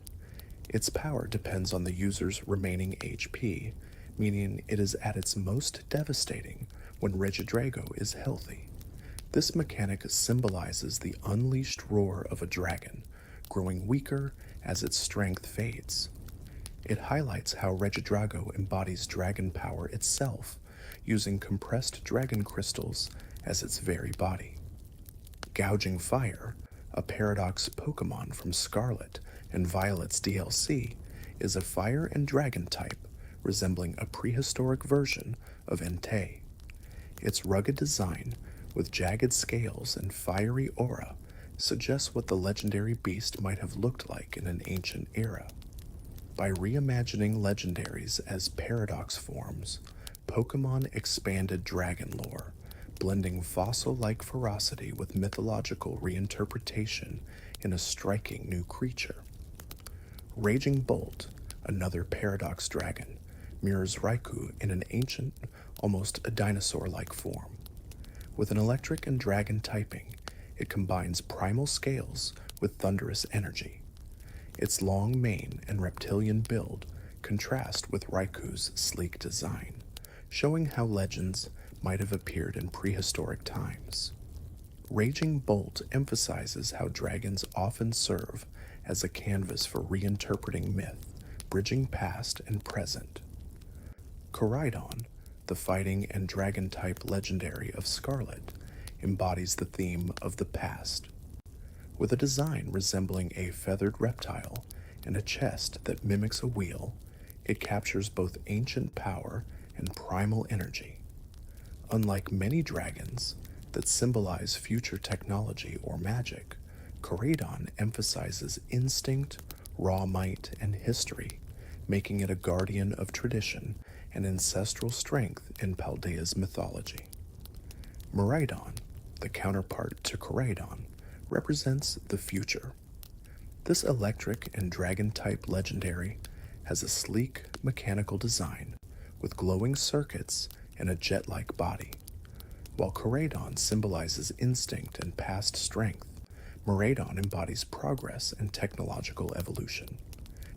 Its power depends on the user's remaining HP, meaning it is at its most devastating when Regidrago is healthy. This mechanic symbolizes the unleashed roar of a dragon, growing weaker as its strength fades. It highlights how Regidrago embodies dragon power itself, using compressed dragon crystals as its very body. Gouging Fire, a Paradox Pokemon from Scarlet and Violet's DLC, is a fire and dragon type, resembling a prehistoric version of Entei. Its rugged design, with jagged scales and fiery aura, suggests what the legendary beast might have looked like in an ancient era. By reimagining legendaries as paradox forms, Pokemon expanded dragon lore, blending fossil-like ferocity with mythological reinterpretation in a striking new creature. Raging Bolt, Another paradox dragon mirrors Raikou in an ancient, almost a dinosaur-like form. With an electric and dragon typing, it combines primal scales with thunderous energy. Its long mane and reptilian build contrast with Raikou's sleek design, showing how legends might have appeared in prehistoric times. Raging Bolt emphasizes how dragons often serve as a canvas for reinterpreting myth, bridging past and present. Koraidon, the fighting and dragon-type legendary of Scarlet, embodies the theme of the past. With a design resembling a feathered reptile and a chest that mimics a wheel, it captures both ancient power and primal energy. Unlike many dragons that symbolize future technology or magic, Koraidon emphasizes instinct, raw might, and history, making it a guardian of tradition and ancestral strength in Paldea's mythology. Miraidon, the counterpart to Koraidon, represents the future. This electric and dragon-type legendary has a sleek, mechanical design with glowing circuits and a jet-like body. While Koraidon symbolizes instinct and past strength, Miraidon embodies progress and technological evolution.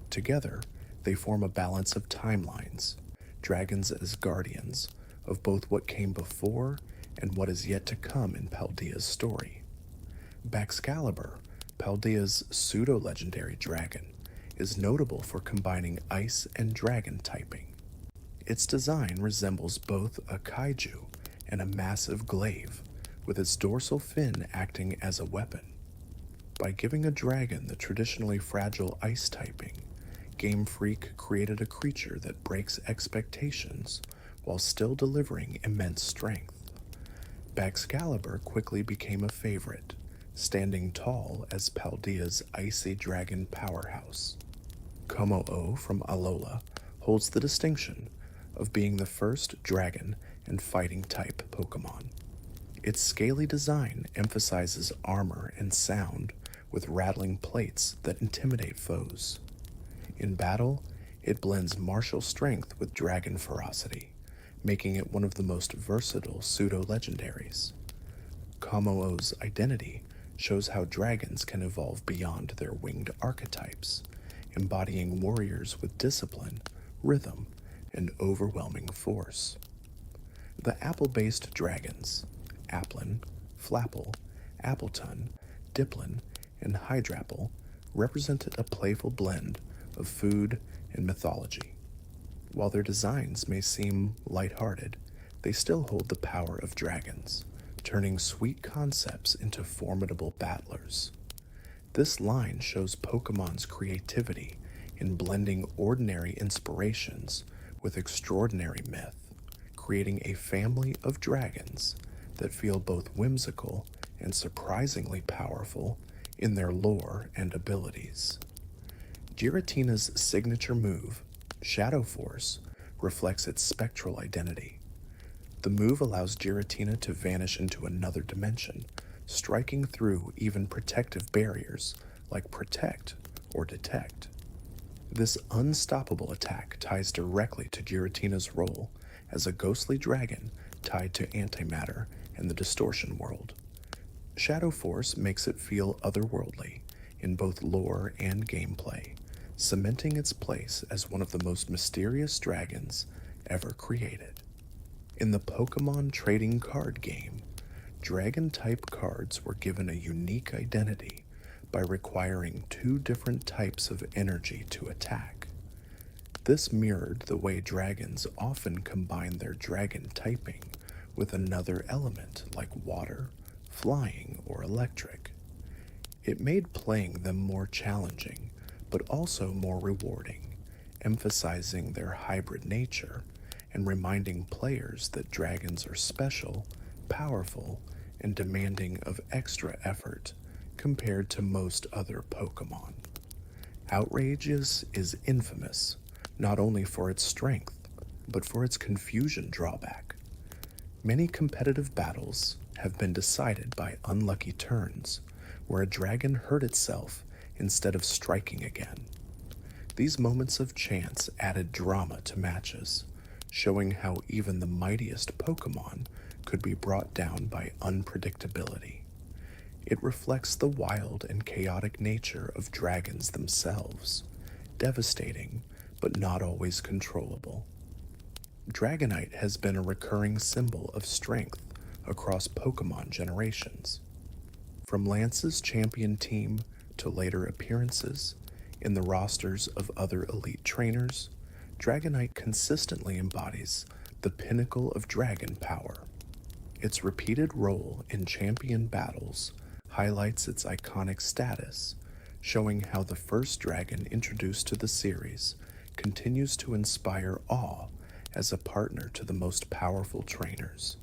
Together, they form a balance of timelines, dragons as guardians of both what came before and what is yet to come in Paldea's story. Baxcalibur, Paldea's pseudo-legendary dragon, is notable for combining ice and dragon typing. Its design resembles both a kaiju and a massive glaive, with its dorsal fin acting as a weapon. By giving a dragon the traditionally fragile ice typing, Game Freak created a creature that breaks expectations while still delivering immense strength. Baxcalibur quickly became a favorite, standing tall as Paldea's icy dragon powerhouse. Komo-o from Alola holds the distinction of being the first dragon and fighting type Pokemon. Its scaly design emphasizes armor and sound with rattling plates that intimidate foes. In battle, it blends martial strength with dragon ferocity, making it one of the most versatile pseudo-legendaries. Komo-o's identity shows how dragons can evolve beyond their winged archetypes, embodying warriors with discipline, rhythm, and overwhelming force. The apple-based dragons, Applin, Flapple, Appletun, Diplin, and Hydrapple, represented a playful blend of food and mythology. While their designs may seem lighthearted, they still hold the power of dragons, turning sweet concepts into formidable battlers. This line shows Pokemon's creativity in blending ordinary inspirations with extraordinary myth, creating a family of dragons that feel both whimsical and surprisingly powerful in their lore and abilities. Giratina's signature move, Shadow Force, reflects its spectral identity. The move allows Giratina to vanish into another dimension, striking through even protective barriers like Protect or Detect. This unstoppable attack ties directly to Giratina's role as a ghostly dragon tied to antimatter and the distortion world. Shadow Force makes it feel otherworldly in both lore and gameplay, cementing its place as one of the most mysterious dragons ever created. In the Pokemon trading card game, Dragon-type cards were given a unique identity by requiring two different types of energy to attack. This mirrored the way dragons often combine their dragon typing with another element like water, flying, or electric. It made playing them more challenging, but also more rewarding, emphasizing their hybrid nature and reminding players that dragons are special, powerful, and demanding of extra effort compared to most other Pokemon. Outrageous is infamous, not only for its strength, but for its confusion drawback. Many competitive battles have been decided by unlucky turns, where a dragon hurt itself instead of striking again. These moments of chance added drama to matches, showing how even the mightiest Pokémon could be brought down by unpredictability. It reflects the wild and chaotic nature of dragons themselves, devastating but not always controllable. Dragonite has been a recurring symbol of strength across Pokémon generations. From Lance's champion team to later appearances in the rosters of other elite trainers, Dragonite consistently embodies the pinnacle of dragon power. Its repeated role in champion battles highlights its iconic status, showing how the first dragon introduced to the series continues to inspire awe as a partner to the most powerful trainers.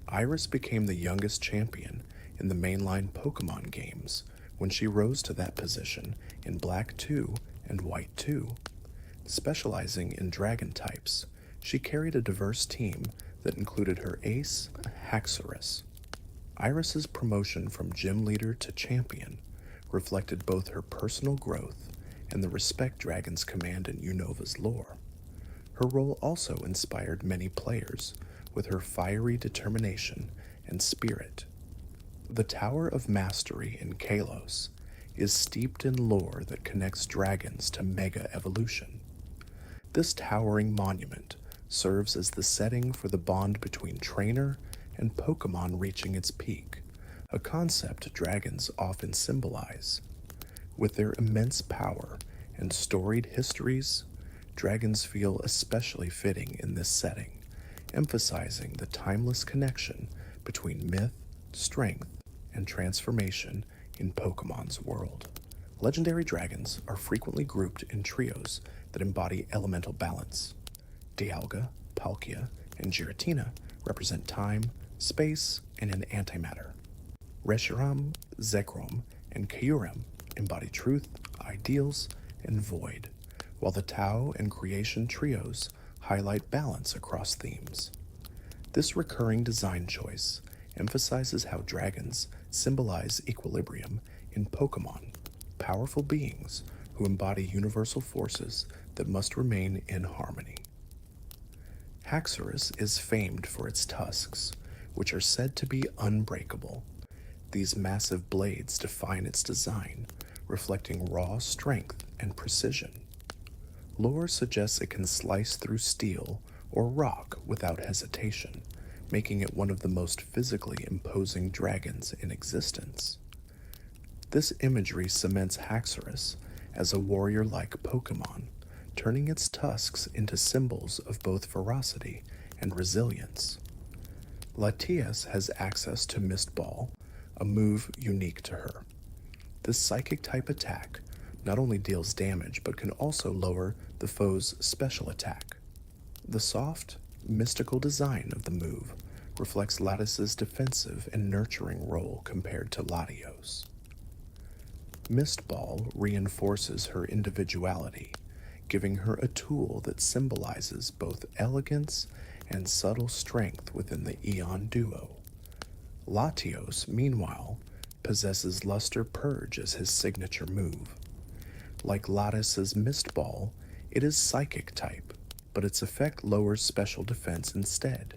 Iris became the youngest champion in the mainline Pokemon games when she rose to that position in Black 2 and White 2. Specializing in dragon types, she carried a diverse team that included her ace, Haxorus. Iris's promotion from gym leader to champion reflected both her personal growth and the respect dragons command in Unova's lore. Her role also inspired many players with her fiery determination and spirit. The Tower of Mastery in Kalos is steeped in lore that connects dragons to mega evolution. This towering monument serves as the setting for the bond between trainer and Pokémon reaching its peak, a concept dragons often symbolize. With their immense power and storied histories, dragons feel especially fitting in this setting, emphasizing the timeless connection between myth, strength, and transformation in Pokémon's world. Legendary dragons are frequently grouped in trios that embody elemental balance. Dialga, Palkia, and Giratina represent time, space, and an antimatter. Reshiram, Zekrom, and Kyurem embody truth, ideals, and void, while the Tau and Creation trios highlight balance across themes. This recurring design choice emphasizes how dragons symbolize equilibrium in Pokémon, powerful beings who embody universal forces that must remain in harmony. Haxorus is famed for its tusks, which are said to be unbreakable. These massive blades define its design, reflecting raw strength and precision. Lore suggests it can slice through steel or rock without hesitation, making it one of the most physically imposing dragons in existence. This imagery cements Haxorus as a warrior-like Pokémon, turning its tusks into symbols of both ferocity and resilience. Latias has access to Mist Ball, a move unique to her. This psychic-type attack not only deals damage but can also lower the foe's special attack. The soft, mystical design of the move reflects Latias's defensive and nurturing role compared to Latios. Mist Ball reinforces her individuality, giving her a tool that symbolizes both elegance and subtle strength within the Eon duo. Latios, meanwhile, possesses Luster Purge as his signature move. Like Latias's Mist Ball, it is psychic type, but its effect lowers special defense instead.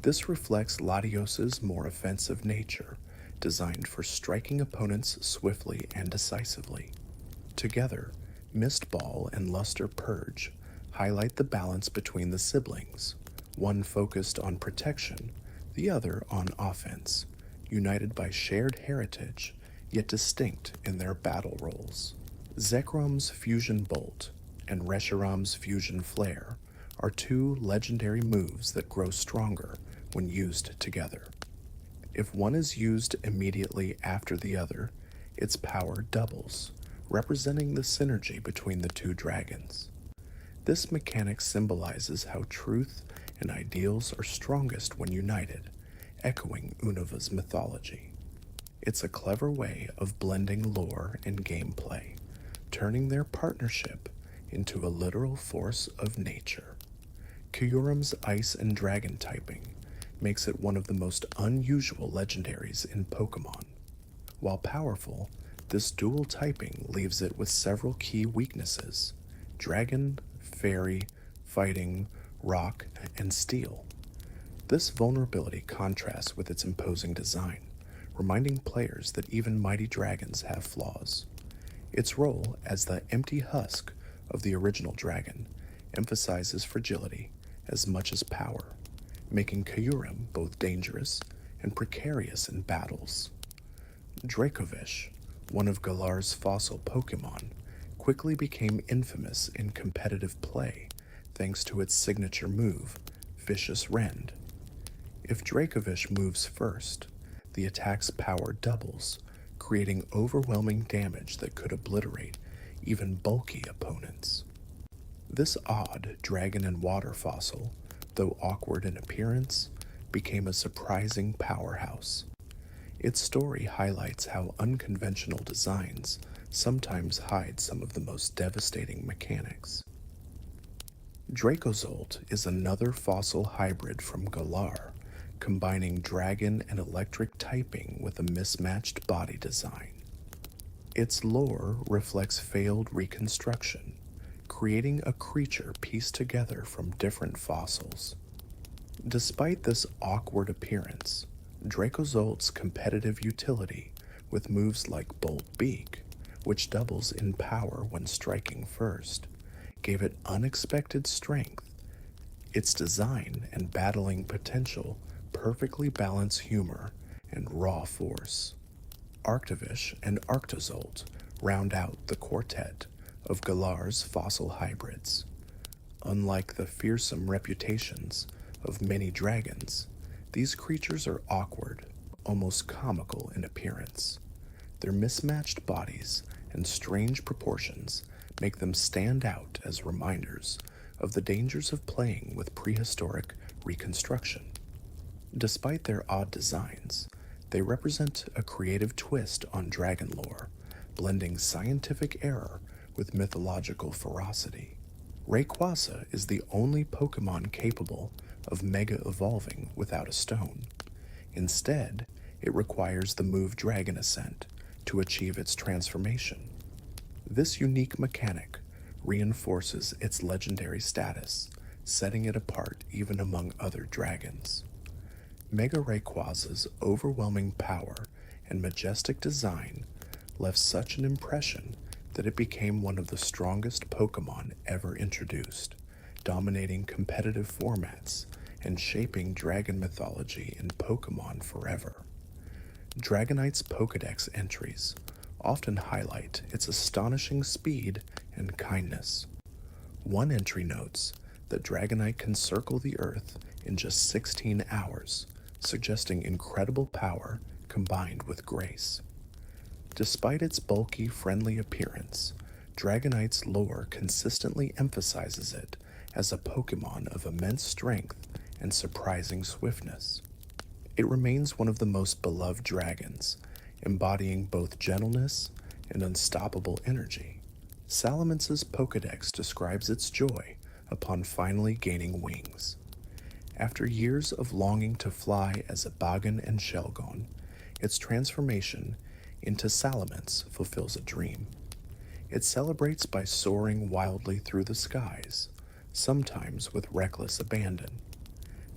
This reflects Latios's more offensive nature, designed for striking opponents swiftly and decisively. Together, Mist Ball and Luster Purge highlight the balance between the siblings, one focused on protection, the other on offense, united by shared heritage, yet distinct in their battle roles. Zekrom's Fusion Bolt and Reshiram's Fusion Flare are two legendary moves that grow stronger when used together. If one is used immediately after the other, its power doubles, representing the synergy between the two dragons. This mechanic symbolizes how truth and ideals are strongest when united, echoing Unova's mythology. It's a clever way of blending lore and gameplay, turning their partnership into a literal force of nature. Kyurem's ice and dragon typing makes it one of the most unusual legendaries in Pokémon. While powerful, This dual typing leaves it with several key weaknesses: dragon, fairy, fighting, rock, and steel. This vulnerability contrasts with its imposing design, reminding players that even mighty dragons have flaws. Its role as the empty husk of the original dragon emphasizes fragility as much as power, making Kyurem both dangerous and precarious in battles. Dracovish, one of Galar's fossil Pokémon, quickly became infamous in competitive play thanks to its signature move, Vicious Rend. If Dracovish moves first, the attack's power doubles, creating overwhelming damage that could obliterate even bulky opponents. This odd dragon and water fossil, though awkward in appearance, became a surprising powerhouse. Its story highlights how unconventional designs sometimes hide some of the most devastating mechanics. Dracozolt is another fossil hybrid from Galar, combining dragon and electric typing with a mismatched body design. Its lore reflects failed reconstruction, creating a creature pieced together from different fossils. Despite this awkward appearance, Dracozolt's competitive utility with moves like Bolt Beak, which doubles in power when striking first, gave it unexpected strength. Its design and battling potential perfectly balance humor and raw force. Arctovish and Arctozolt round out the quartet of Galar's fossil hybrids. Unlike the fearsome reputations of many dragons, these creatures are awkward, almost comical in appearance. Their mismatched bodies and strange proportions make them stand out as reminders of the dangers of playing with prehistoric reconstruction. Despite their odd designs, they represent a creative twist on dragon lore, blending scientific error with mythological ferocity. Rayquaza is the only Pokémon capable of mega evolving without a stone. Instead, it requires the move Dragon Ascent to achieve its transformation. This unique mechanic reinforces its legendary status, setting it apart even among other dragons. Mega Rayquaza's overwhelming power and majestic design left such an impression that it became one of the strongest Pokémon ever introduced, dominating competitive formats and shaping dragon mythology in Pokémon forever. Dragonite's Pokédex entries often highlight its astonishing speed and kindness. One entry notes that Dragonite can circle the Earth in just 16 hours, suggesting incredible power combined with grace. Despite its bulky, friendly appearance, Dragonite's lore consistently emphasizes it as a Pokémon of immense strength and surprising swiftness. It remains one of the most beloved dragons, embodying both gentleness and unstoppable energy. Salamance's Pokédex describes its joy upon finally gaining wings. After years of longing to fly as a Bagan and Shelgon, its transformation into Salamence fulfills a dream. It celebrates by soaring wildly through the skies, sometimes with reckless abandon.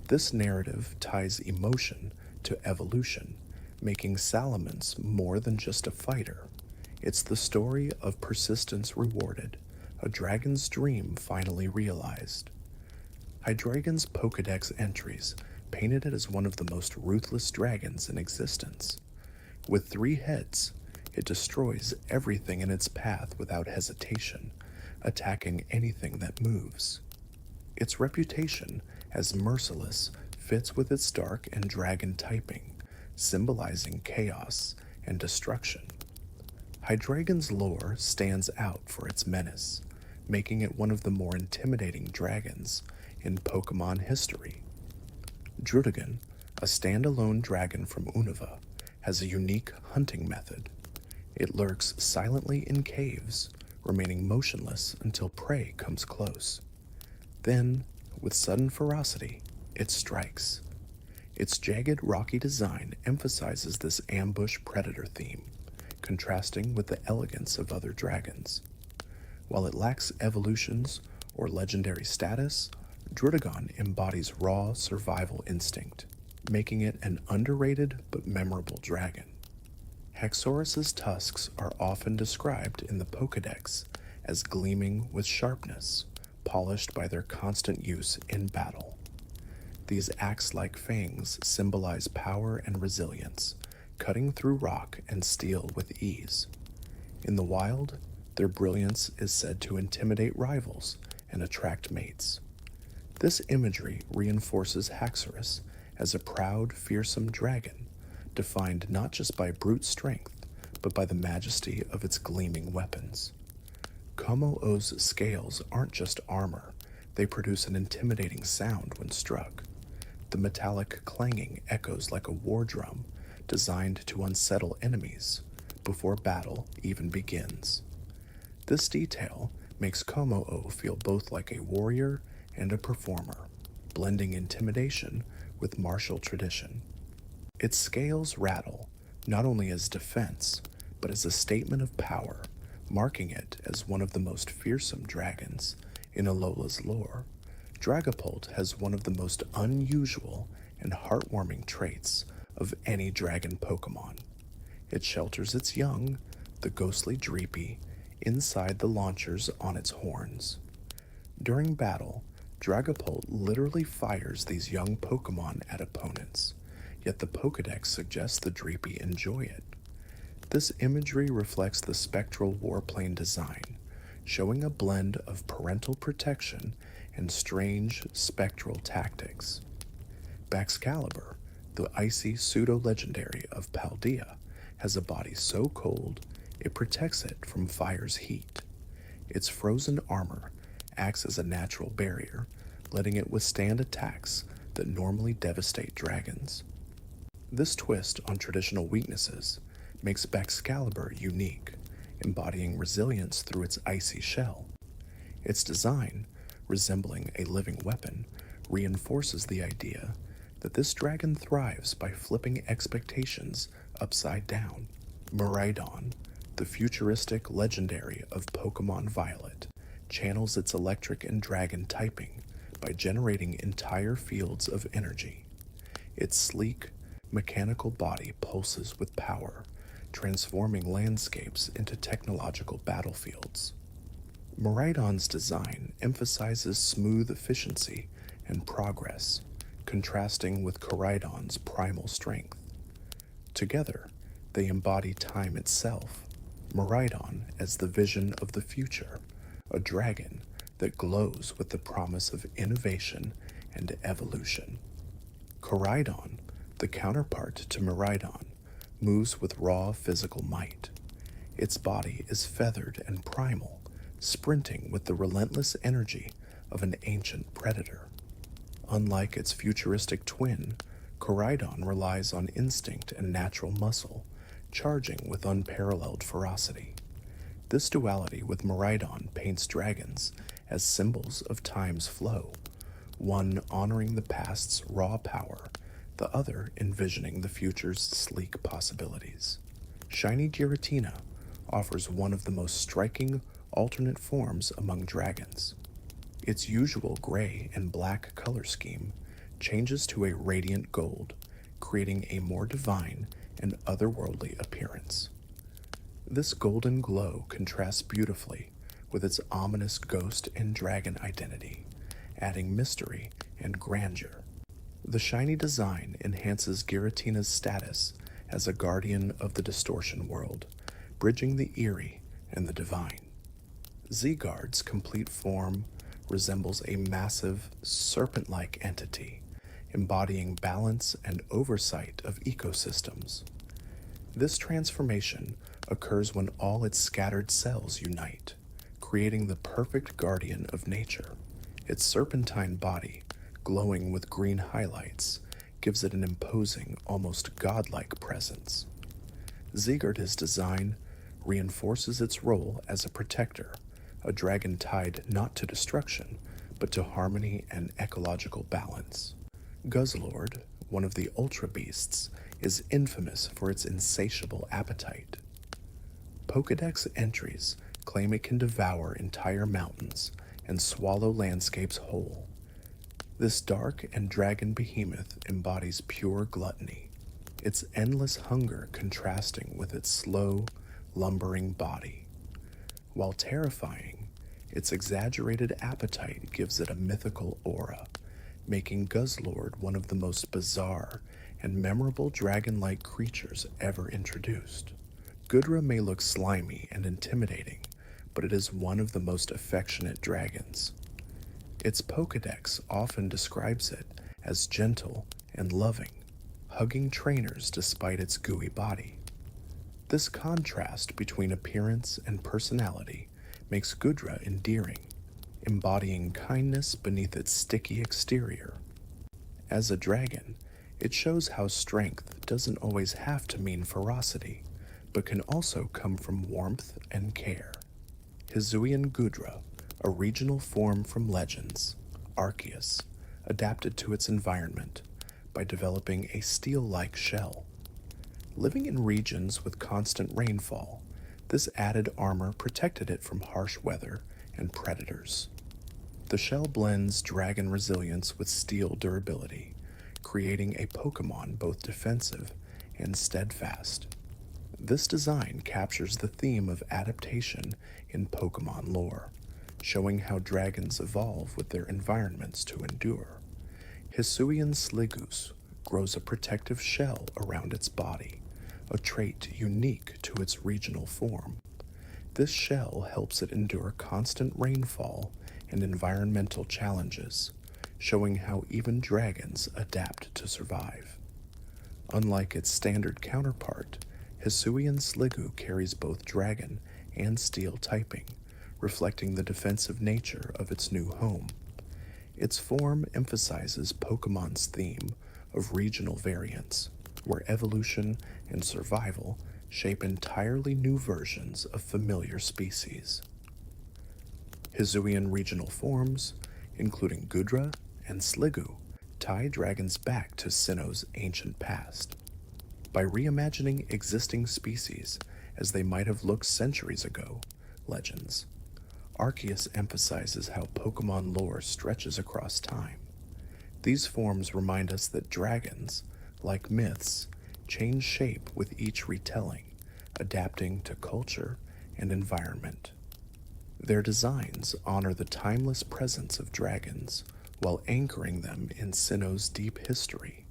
This narrative ties emotion to evolution, making Salamence more than just a fighter. It's the story of persistence rewarded, a dragon's dream finally realized. Hydreigon's Pokédex entries painted it as one of the most ruthless dragons in existence. With 3 heads, it destroys everything in its path without hesitation, attacking anything that moves. Its reputation as merciless fits with its dark and dragon typing, symbolizing chaos and destruction. Hydreigon's lore stands out for its menace, making it one of the more intimidating dragons in Pokémon history. Druddigon, a standalone dragon from Unova, has a unique hunting method. It lurks silently in caves, remaining motionless until prey comes close. Then, with sudden ferocity, it strikes. Its jagged, rocky design emphasizes this ambush predator theme, contrasting with the elegance of other dragons. While it lacks evolutions or legendary status, Druddigon embodies raw survival instinct, making it an underrated but memorable dragon. Haxorus's tusks are often described in the Pokédex as gleaming with sharpness, polished by their constant use in battle. These axe-like fangs symbolize power and resilience, cutting through rock and steel with ease. In the wild, their brilliance is said to intimidate rivals and attract mates. This imagery reinforces Haxorus as a proud, fearsome dragon, defined not just by brute strength, but by the majesty of its gleaming weapons. Como-O's scales aren't just armor, they produce an intimidating sound when struck. The metallic clanging echoes like a war drum, designed to unsettle enemies before battle even begins. This detail makes Como-O feel both like a warrior and a performer, blending intimidation with martial tradition. Its scales rattle, not only as defense, but as a statement of power, marking it as one of the most fearsome dragons in Alola's lore. Dragapult has one of the most unusual and heartwarming traits of any dragon Pokémon. It shelters its young, the ghostly Dreepy, inside the launchers on its horns. During battle, Dragapult literally fires these young Pokémon at opponents, yet the Pokédex suggests the Dreepy enjoy it. This imagery reflects the spectral warplane design, showing a blend of parental protection and strange spectral tactics. Baxcalibur, the icy pseudo-legendary of Paldea, has a body so cold it protects it from fire's heat. Its frozen armor acts as a natural barrier, letting it withstand attacks that normally devastate dragons. This twist on traditional weaknesses makes Baxcalibur unique, embodying resilience through its icy shell. Its design, resembling a living weapon, reinforces the idea that this dragon thrives by flipping expectations upside down. Miraidon, the futuristic legendary of Pokémon Violet, channels its electric and dragon typing by generating entire fields of energy. Its sleek, mechanical body pulses with power, transforming landscapes into technological battlefields. Miraidon's design emphasizes smooth efficiency and progress, contrasting with Koraidon's primal strength. Together, they embody time itself, Miraidon as the vision of the future, a dragon that glows with the promise of innovation and evolution. Koraidon, the counterpart to Miraidon, moves with raw physical might. Its body is feathered and primal, sprinting with the relentless energy of an ancient predator. Unlike its futuristic twin, Koraidon relies on instinct and natural muscle, charging with unparalleled ferocity. This duality with Miraidon paints dragons as symbols of time's flow, one honoring the past's raw power, the other envisioning the future's sleek possibilities. Shiny Giratina offers one of the most striking alternate forms among dragons. Its usual gray and black color scheme changes to a radiant gold, creating a more divine and otherworldly appearance. This golden glow contrasts beautifully with its ominous ghost and dragon identity, adding mystery and grandeur. The shiny design enhances Giratina's status as a guardian of the distortion world, bridging the eerie and the divine. Zeegard's complete form resembles a massive, serpent-like entity, embodying balance and oversight of ecosystems. This transformation occurs when all its scattered cells unite, creating the perfect guardian of nature. Its serpentine body, glowing with green highlights, gives it an imposing, almost godlike presence. Zeegard's design reinforces its role as a protector, a dragon tied not to destruction, but to harmony and ecological balance. Guzzlord, one of the Ultra Beasts, is infamous for its insatiable appetite. Pokédex entries claim it can devour entire mountains and swallow landscapes whole. This dark and dragon behemoth embodies pure gluttony, its endless hunger contrasting with its slow, lumbering body. While terrifying, its exaggerated appetite gives it a mythical aura, making Guzzlord one of the most bizarre and memorable dragon-like creatures ever introduced. Gudra may look slimy and intimidating, but it is one of the most affectionate dragons. Its Pokédex often describes it as gentle and loving, hugging trainers despite its gooey body. This contrast between appearance and personality makes Gudra endearing, embodying kindness beneath its sticky exterior. As a dragon, it shows how strength doesn't always have to mean ferocity, but can also come from warmth and care. Hisuian Gudra, a regional form from legends, Arceus, adapted to its environment by developing a steel-like shell. Living in regions with constant rainfall, this added armor protected it from harsh weather and predators. The shell blends dragon resilience with steel durability, creating a Pokémon both defensive and steadfast. This design captures the theme of adaptation in Pokémon lore, showing how dragons evolve with their environments to endure. Hisuian Sliggoo's grows a protective shell around its body, a trait unique to its regional form. This shell helps it endure constant rainfall and environmental challenges, showing how even dragons adapt to survive. Unlike its standard counterpart, Hisuian Sliggoo carries both dragon and steel typing, reflecting the defensive nature of its new home. Its form emphasizes Pokemon's theme of regional variance, where evolution and survival shape entirely new versions of familiar species. Hisuian regional forms, including Gudra and Sliggoo, tie dragons back to Sinnoh's ancient past. By reimagining existing species as they might have looked centuries ago, legends, Arceus emphasizes how Pokémon lore stretches across time. These forms remind us that dragons, like myths, change shape with each retelling, adapting to culture and environment. Their designs honor the timeless presence of dragons while anchoring them in Sinnoh's deep history.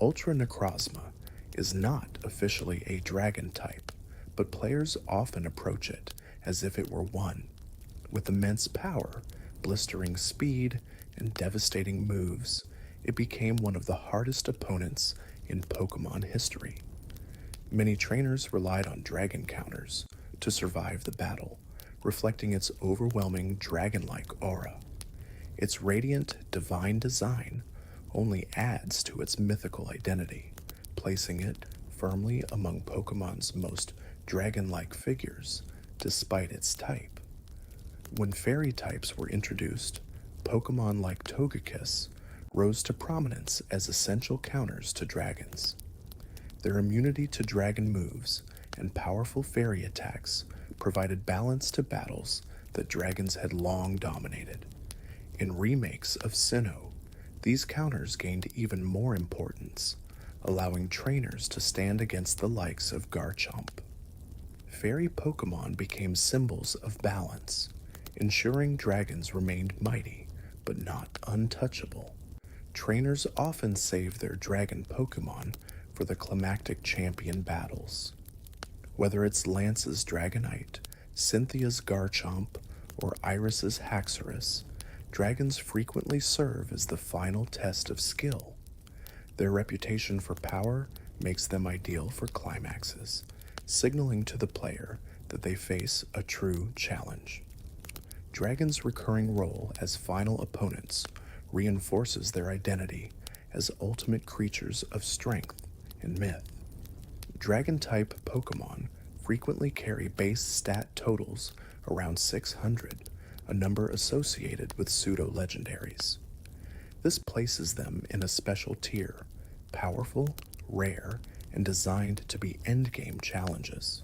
Ultra Necrozma is not officially a dragon type, but players often approach it as if it were one. With immense power, blistering speed, and devastating moves, it became one of the hardest opponents in Pokémon history. Many trainers relied on dragon counters to survive the battle, reflecting its overwhelming dragon-like aura. Its radiant, divine design only adds to its mythical identity, placing it firmly among Pokemon's most dragon-like figures, despite its type. When fairy types were introduced, Pokemon like Togekiss rose to prominence as essential counters to dragons. Their immunity to dragon moves and powerful fairy attacks provided balance to battles that dragons had long dominated. In remakes of Sinnoh, these counters gained even more importance, allowing trainers to stand against the likes of Garchomp. Fairy Pokemon became symbols of balance, ensuring dragons remained mighty but not untouchable. Trainers often save their dragon Pokemon for the climactic champion battles. Whether it's Lance's Dragonite, Cynthia's Garchomp, or Iris's Haxorus, dragons frequently serve as the final test of skill. Their reputation for power makes them ideal for climaxes, signaling to the player that they face a true challenge. Dragons' recurring role as final opponents reinforces their identity as ultimate creatures of strength and myth. Dragon-type Pokémon frequently carry base stat totals around 600, a number associated with pseudo-legendaries. This places them in a special tier, powerful, rare, and designed to be endgame challenges.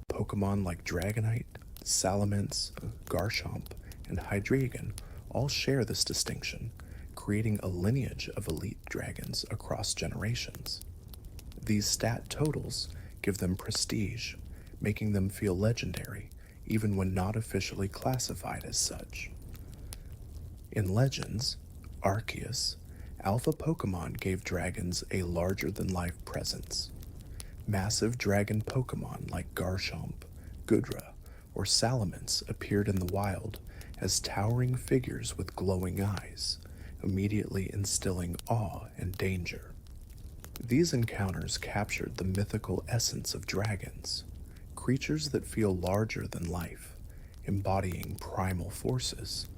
Pokemon like Dragonite, Salamence, Garchomp, and Hydreigon all share this distinction, creating a lineage of elite dragons across generations. These stat totals give them prestige, making them feel legendary, even when not officially classified as such. In Legends, Arceus, alpha Pokemon gave dragons a larger-than-life presence. Massive dragon Pokemon like Garchomp, Goodra, or Salamence appeared in the wild as towering figures with glowing eyes, immediately instilling awe and danger. These encounters captured the mythical essence of dragons, creatures that feel larger than life, embodying primal forces.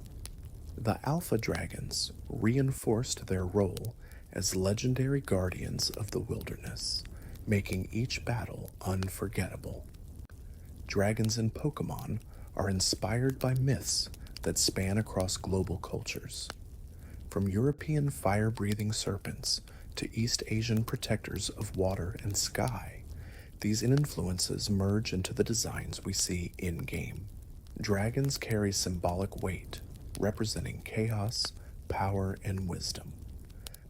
The alpha dragons reinforced their role as legendary guardians of the wilderness, making each battle unforgettable. Dragons in Pokemon are inspired by myths that span across global cultures. From European fire-breathing serpents to East Asian protectors of water and sky, these influences merge into the designs we see in-game. Dragons carry symbolic weight, representing chaos, power, and wisdom.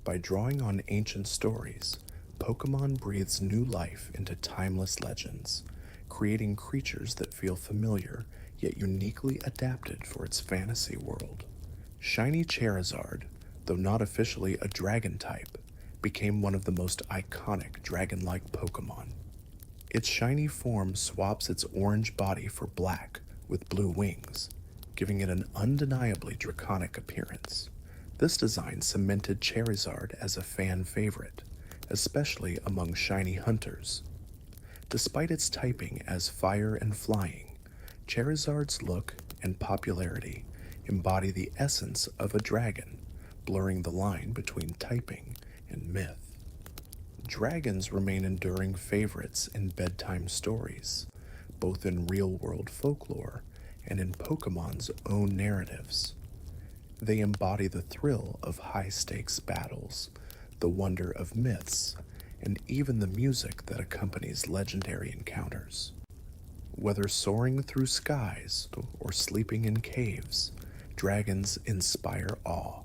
By drawing on ancient stories, Pokemon breathes new life into timeless legends, creating creatures that feel familiar yet uniquely adapted for its fantasy world. Shiny Charizard, though not officially a dragon type, became one of the most iconic dragon-like Pokemon. Its shiny form swaps its orange body for black with blue wings, giving it an undeniably draconic appearance. This design cemented Charizard as a fan favorite, especially among shiny hunters. Despite its typing as fire and flying, Charizard's look and popularity embody the essence of a dragon, blurring the line between typing and myth. Dragons remain enduring favorites in bedtime stories, both in real-world folklore and in Pokemon's own narratives. They embody the thrill of high-stakes battles, the wonder of myths, and even the music that accompanies legendary encounters. Whether soaring through skies or sleeping in caves, dragons inspire awe.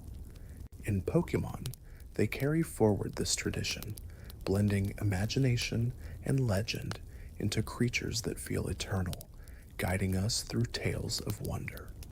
In Pokemon, they carry forward this tradition, blending imagination and legend into creatures that feel eternal, guiding us through tales of wonder.